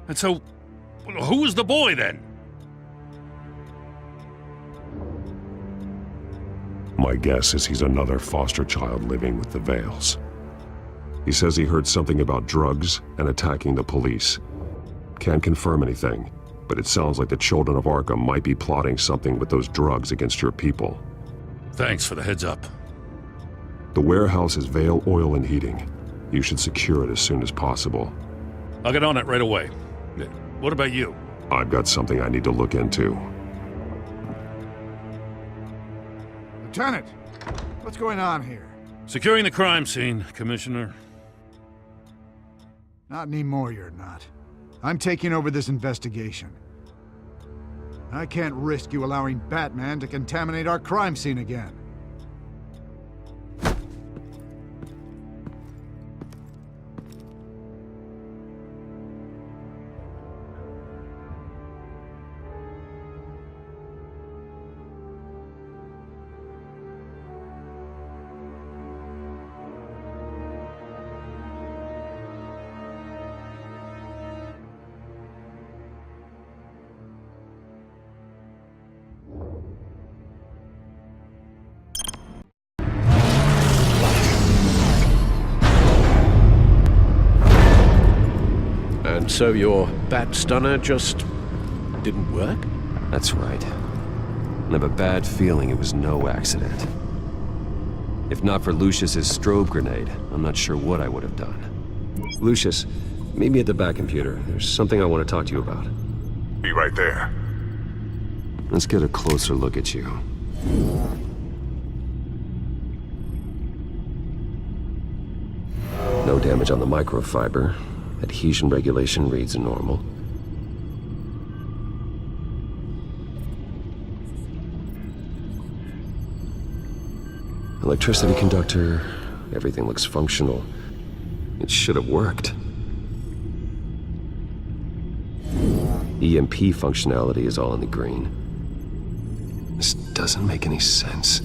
And so, who was the boy then? My guess is he's another foster child living with the Vales. He says he heard something about drugs and attacking the police. Can't confirm anything, but it sounds like the children of Arkham might be plotting something with those drugs against your people. Thanks for the heads up. The warehouse is Vale Oil and Heating. You should secure it as soon as possible. I'll get on it right away. What about you? I've got something I need to look into. Lieutenant, what's going on here? Securing the crime scene, Commissioner. Not anymore, you're not. I'm taking over this investigation. I can't risk you allowing Batman to contaminate our crime scene again. And so your bat stunner just didn't work? That's right. I have a bad feeling it was no accident. If not for Lucius's strobe grenade, I'm not sure what I would have done. Lucius, meet me at the back computer. There's something I want to talk to you about. Be right there. Let's get a closer look at you. No damage on the microfiber. Adhesion regulation reads normal. Electricity conductor, everything looks functional. It should have worked. EMP functionality is all in the green. This doesn't make any sense.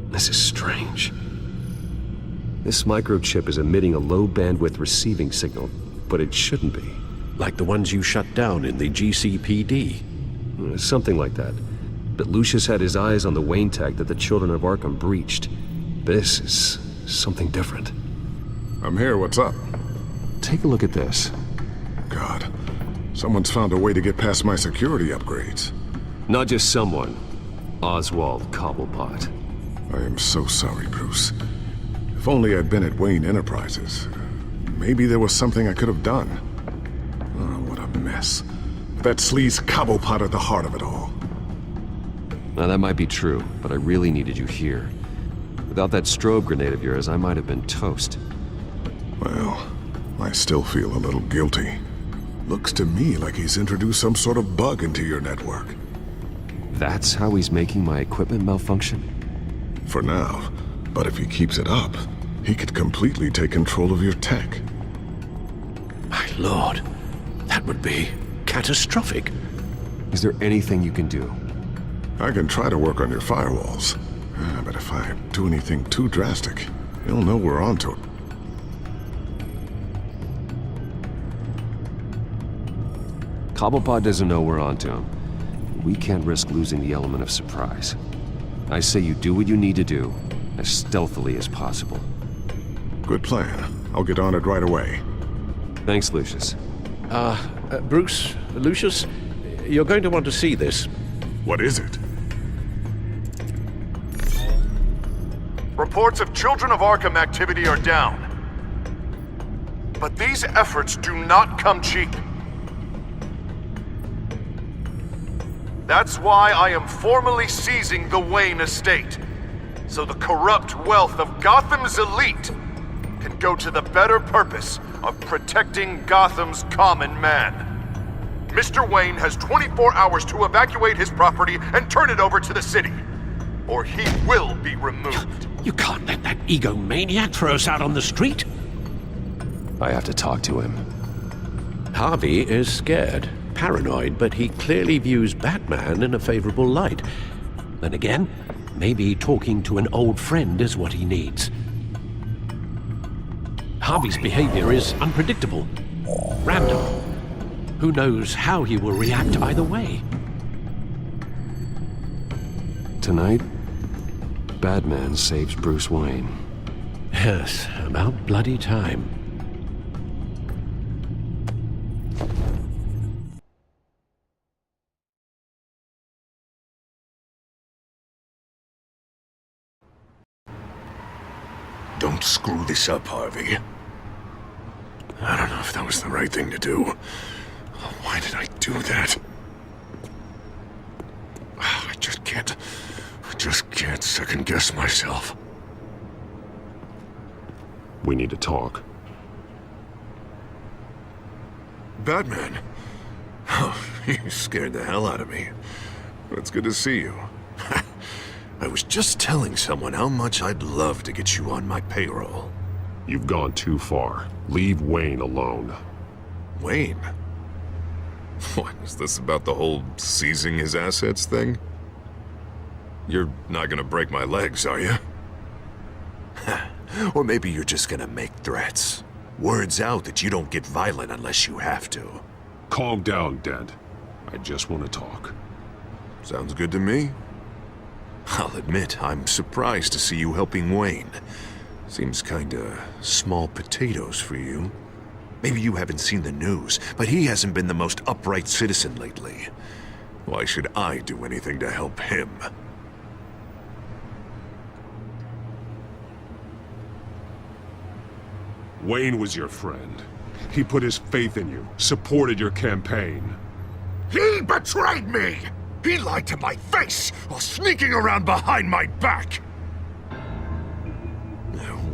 This is strange. This microchip is emitting a low bandwidth receiving signal, but it shouldn't be. Like the ones you shut down in the GCPD? Something like that. But Lucius had his eyes on the Wayne tag that the children of Arkham breached. This is something different. I'm here, what's up? Take a look at this. God, someone's found a way to get past my security upgrades. Not just someone. Oswald Cobblepot. I am so sorry, Bruce. If only I'd been at Wayne Enterprises. Maybe there was something I could have done. Oh, what a mess. That sleaze Cobblepot at the heart of it all. Now that might be true, but I really needed you here. Without that strobe grenade of yours, I might have been toast. Well, I still feel a little guilty. Looks to me like he's introduced some sort of bug into your network. That's how he's making my equipment malfunction? For now. But if he keeps it up, he could completely take control of your tech. My lord, that would be catastrophic. Is there anything you can do? I can try to work on your firewalls. But if I do anything too drastic, he'll know we're onto it. Cobblepot doesn't know we're onto him. We can't risk losing the element of surprise. I say you do what you need to do, as stealthily as possible. Good plan. I'll get on it right away. Thanks, Lucius. Bruce, Lucius, you're going to want to see this. What is it? Reports of Children of Arkham activity are down. But these efforts do not come cheap. That's why I am formally seizing the Wayne estate, so the corrupt wealth of Gotham's elite can go to the better purpose of protecting Gotham's common man. Mr. Wayne has 24 hours to evacuate his property and turn it over to the city, or he will be removed. You can't let that egomaniac throw us out on the street. I have to talk to him. Harvey is scared, paranoid, but he clearly views Batman in a favorable light. Then again, maybe talking to an old friend is what he needs. Harvey's behavior is unpredictable, random. Who knows how he will react either way? Tonight, Batman saves Bruce Wayne. Yes, about bloody time. Don't screw this up, Harvey. I don't know if that was the right thing to do. Why did I do that? I just can't second-guess myself. We need to talk. Batman? Oh, you scared the hell out of me. It's good to see you. I was just telling someone how much I'd love to get you on my payroll. You've gone too far. Leave Wayne alone. Wayne? What, is this about the whole seizing his assets thing? You're not gonna break my legs, are you? Or maybe you're just gonna make threats. Words out that you don't get violent unless you have to. Calm down, Dent. I just want to talk. Sounds good to me. I'll admit, I'm surprised to see you helping Wayne. Seems kinda small potatoes for you. Maybe you haven't seen the news, but he hasn't been the most upright citizen lately. Why should I do anything to help him? Wayne was your friend. He put his faith in you, supported your campaign. He betrayed me! He lied to my face while sneaking around behind my back!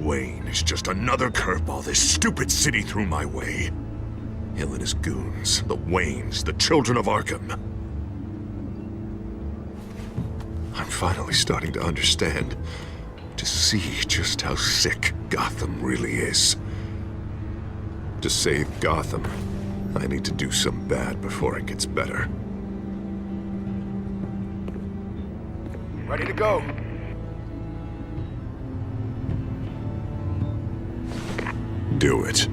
Wayne is just another curveball this stupid city threw my way. Hill and his goons, the Waynes, the children of Arkham. I'm finally starting to understand, to see just how sick Gotham really is. To save Gotham, I need to do some bad before it gets better. Ready to go. Do it.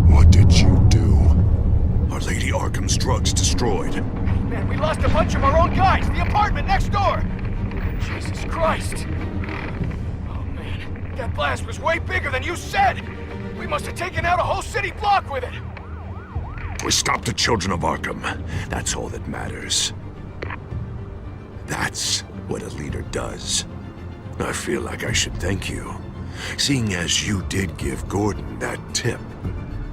What did you do? Our Lady Arkham's drugs destroyed. Man, we lost a bunch of our own guys. The apartment next door. Jesus Christ. Oh, man. That blast was way bigger than you said. We must have taken out a whole city block with it. We stopped the children of Arkham. That's all that matters. That's what a leader does. I feel like I should thank you, seeing as you did give Gordon that tip.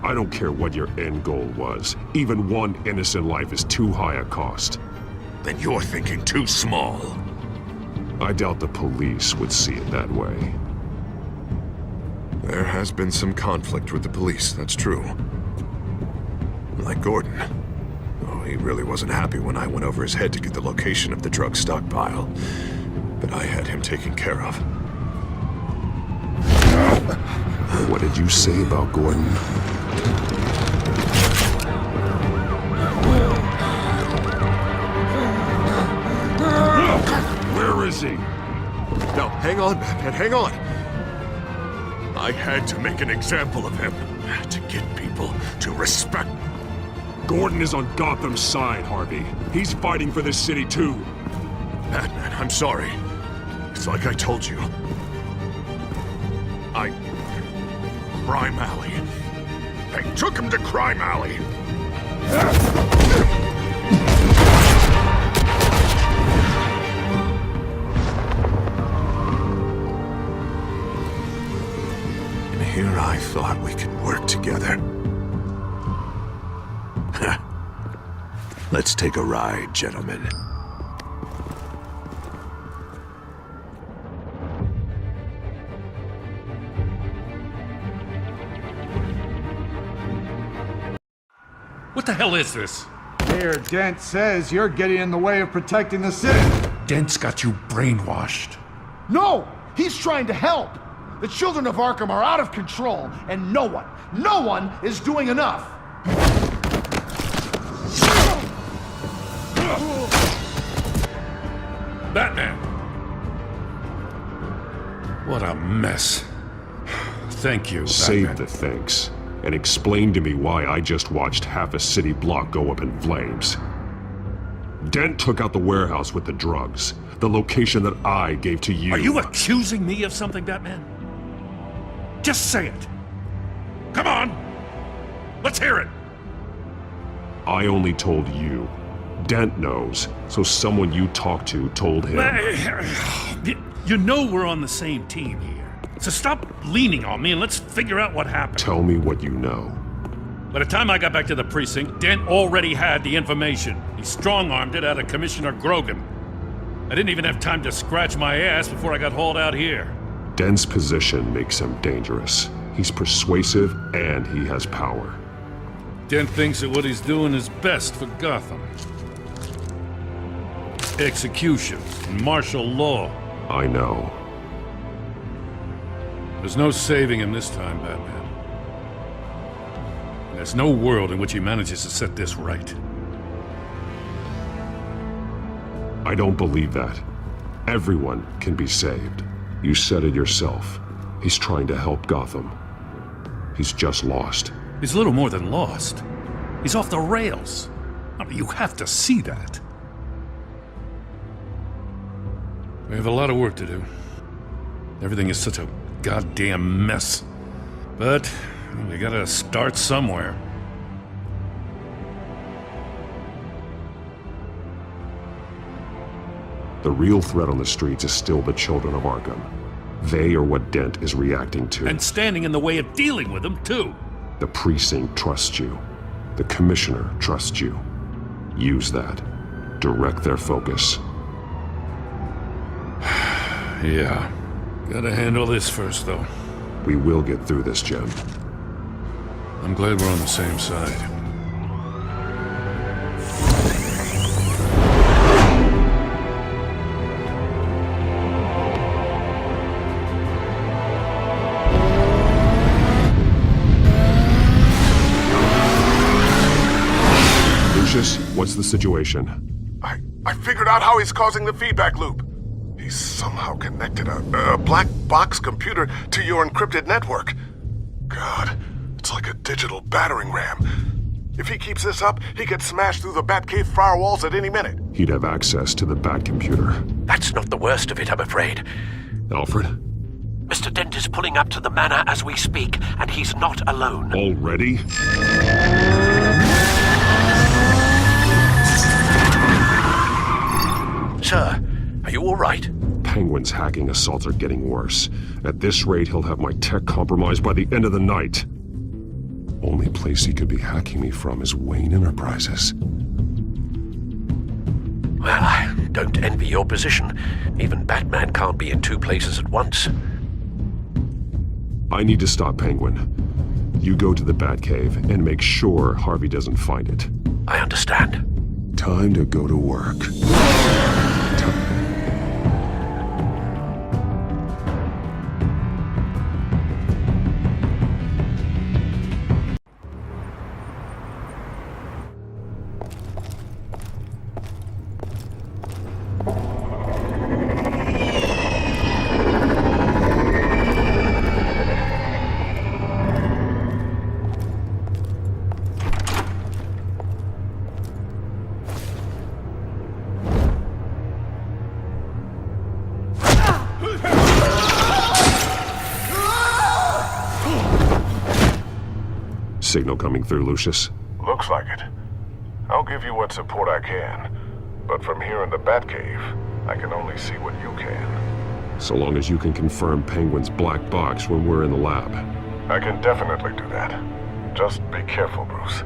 I don't care what your end goal was. Even one innocent life is too high a cost. Then you're thinking too small. I doubt the police would see it that way. There has been some conflict with the police, that's true. Like Gordon. Oh, he really wasn't happy when I went over his head to get the location of the drug stockpile. But I had him taken care of. What did you say about Gordon? Where is he? No, hang on, Batman, hang on. I had to make an example of him, to get people to respect. Gordon is on Gotham's side, Harvey. He's fighting for this city too. Batman, I'm sorry. It's like I told you. Crime Alley. They took him to Crime Alley. And here I thought we could work together. Let's take a ride, gentlemen. What the hell is this? Mayor Dent says you're getting in the way of protecting the city. Dent's got you brainwashed. No! He's trying to help! The children of Arkham are out of control, and no one is doing enough! Batman! What a mess. Thank you, Save Batman. the thanks. And explain to me why I just watched half a city block go up in flames. Dent took out the warehouse with the drugs, the location that I gave to you. Are you accusing me of something, Batman? Just say it. Come on! Let's hear it! I only told you. Dent knows, so someone you talked to told him. You know we're on the same team here. So stop leaning on me and let's figure out what happened. Tell me what you know. By the time I got back to the precinct, Dent already had the information. He strong-armed it out of Commissioner Grogan. I didn't even have time to scratch my ass before I got hauled out here. Dent's position makes him dangerous. He's persuasive and he has power. Dent thinks that what he's doing is best for Gotham. Execution and martial law. I know. There's no saving him this time, Batman. And there's no world in which he manages to set this right. I don't believe that. Everyone can be saved. You said it yourself. He's trying to help Gotham. He's just lost. He's little more than lost. He's off the rails. I mean, you have to see that. We have a lot of work to do. Everything is such a goddamn mess. But we gotta start somewhere. The real threat on the streets is still the children of Arkham. They are what Dent is reacting to. And standing in the way of dealing with them, too. The precinct trusts you. The commissioner trusts you. Use that. Direct their focus. Yeah. Gotta handle this first, though. We will get through this, Jim. I'm glad we're on the same side. Lucius, what's the situation? I figured out how he's causing the feedback loop. He's somehow connected a black box computer to your encrypted network. God, it's like a digital battering ram. If he keeps this up, he could smash through the Batcave firewalls at any minute. He'd have access to the Bat computer. That's not the worst of it, I'm afraid. Alfred? Mr. Dent is pulling up to the manor as we speak, and he's not alone. Already? Sir, are you all right? Penguin's hacking assaults are getting worse. At this rate, he'll have my tech compromised by the end of the night. Only place he could be hacking me from is Wayne Enterprises. Well, I don't envy your position. Even Batman can't be in two places at once. I need to stop Penguin. You go to the Batcave and make sure Harvey doesn't find it. I understand. Time to go to work. Signal coming through, Lucius. Looks like it. I'll give you what support I can. But from here in the Batcave, I can only see what you can. So long as you can confirm Penguin's black box when we're in the lab. I can definitely do that. Just be careful, Bruce.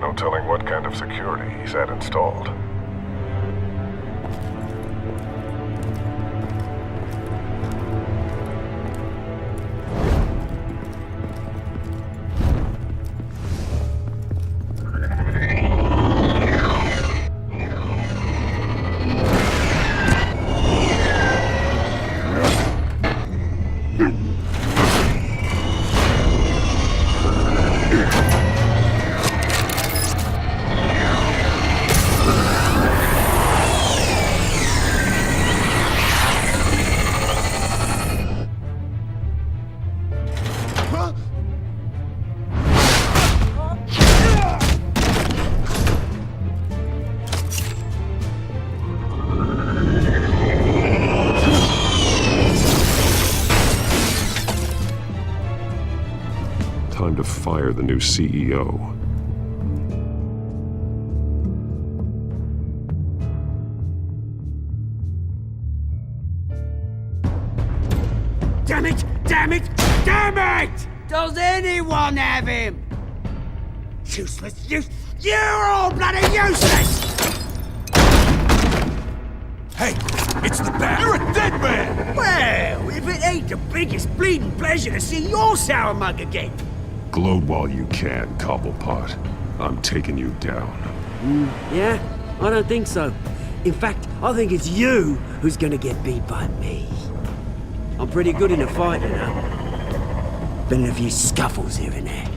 No telling what kind of security he's had installed. Time to fire the new CEO. Damn it! Damn it! Damn it! Does anyone have him? Useless! You're all bloody useless! Hey, it's the Bat! You're a dead man! Well, if it ain't the biggest bleeding pleasure to see your sour mug again. Gloat while you can, Cobblepot. I'm taking you down. Yeah? I don't think so. In fact, I think it's you who's gonna get beat by me. I'm pretty good in a fight, you know. Been in a few scuffles here and there.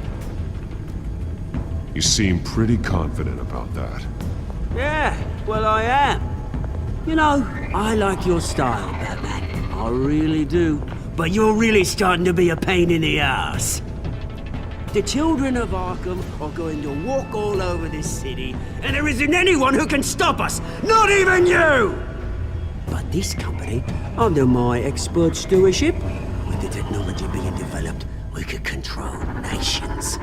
You seem pretty confident about that. Yeah, well, I am. You know, I like your style, Batman. I really do. But you're really starting to be a pain in the ass. The children of Arkham are going to walk all over this city, and there isn't anyone who can stop us! Not even you! But this company under my expert stewardship. With the technology being developed, we could control nations.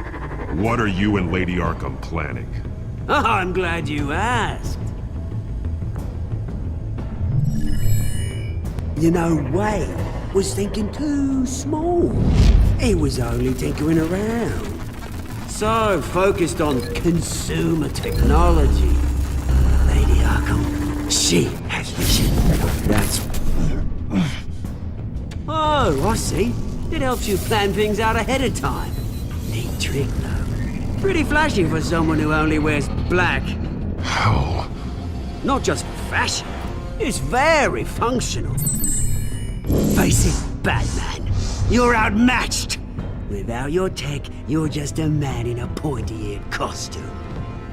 What are you and Lady Arkham planning? Oh, I'm glad you asked. You know, Wayne was thinking too small. He was only tinkering around. So focused on consumer technology. Lady Arkham, she has vision. That's... Oh, I see. It helps you plan things out ahead of time. Neat trick, though. Pretty flashy for someone who only wears black. Hell. Not just fashion, it's very functional. Face it, Batman. You're outmatched. Without your tech, you're just a man in a pointy-eared costume.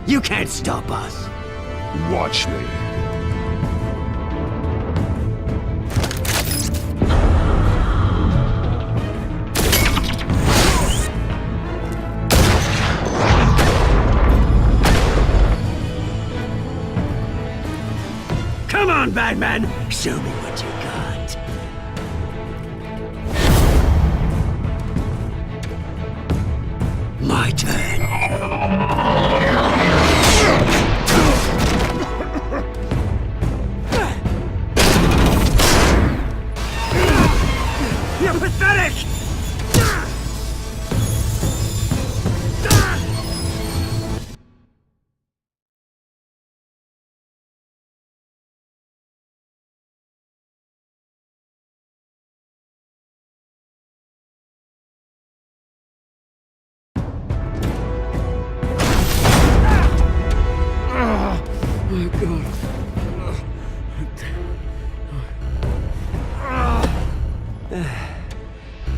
You can't stop us. Watch me. Come on, Batman! Show me what you got. My turn. You're pathetic!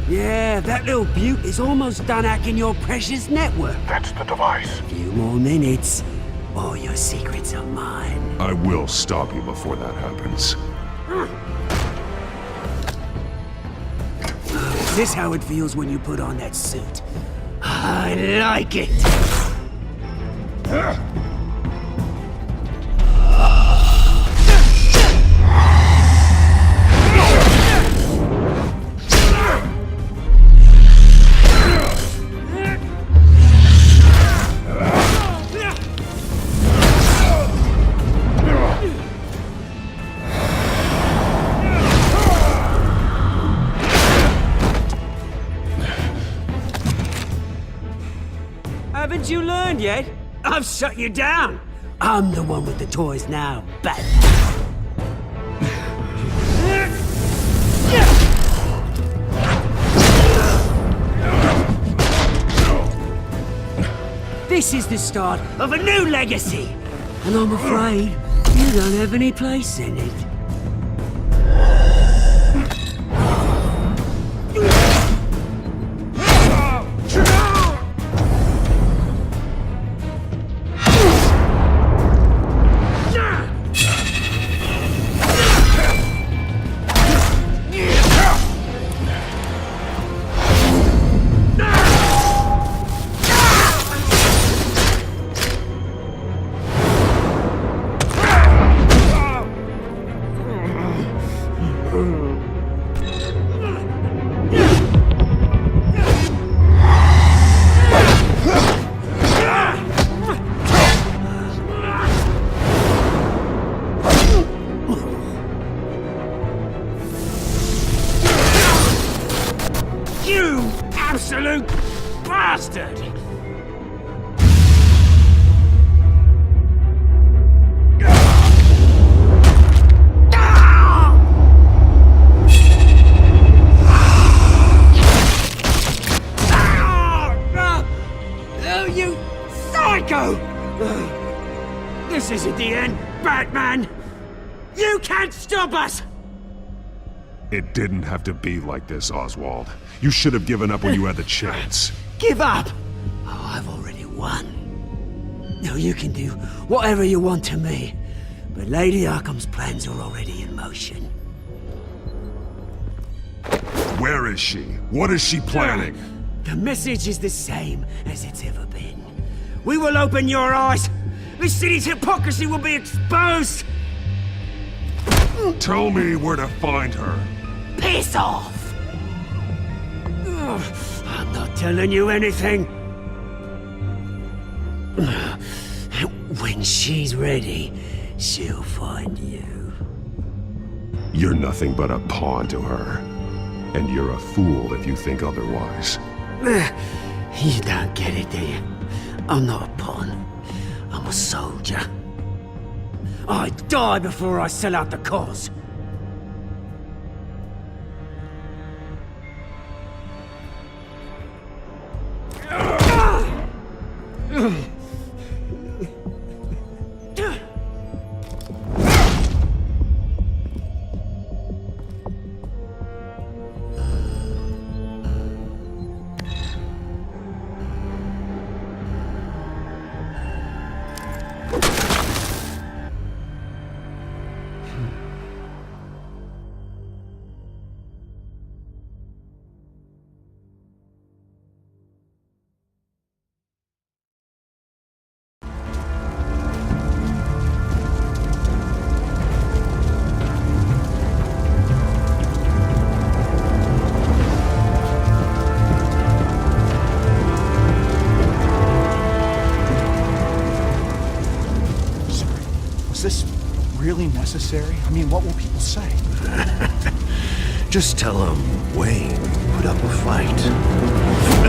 Yeah, that little beaut is almost done hacking your precious network. That's the device. A few more minutes, all your secrets are mine. I will stop you before that happens. Is this how it feels when you put on that suit? I like it! Haven't you learned yet? I've shut you down. I'm the one with the toys now, Batman. This is the start of a new legacy, and I'm afraid you don't have any place in it. You absolute bastard! Oh, you psycho! This isn't the end, Batman! You can't stop us! It didn't have to be like this, Oswald. You should have given up when you had the chance. Give up! Oh, I've already won. Now you can do whatever you want to me, but Lady Arkham's plans are already in motion. Where is she? What is she planning? The message is the same as it's ever been. We will open your eyes! This city's hypocrisy will be exposed! Tell me where to find her. Piss off! I'm not telling you anything. When she's ready, she'll find you. You're nothing but a pawn to her. And you're a fool if you think otherwise. You don't get it, do you? I'm not a pawn. I'm a soldier. I die before I sell out the cause. Was this really necessary? I mean, what will people say? Just tell them Wayne put up a fight.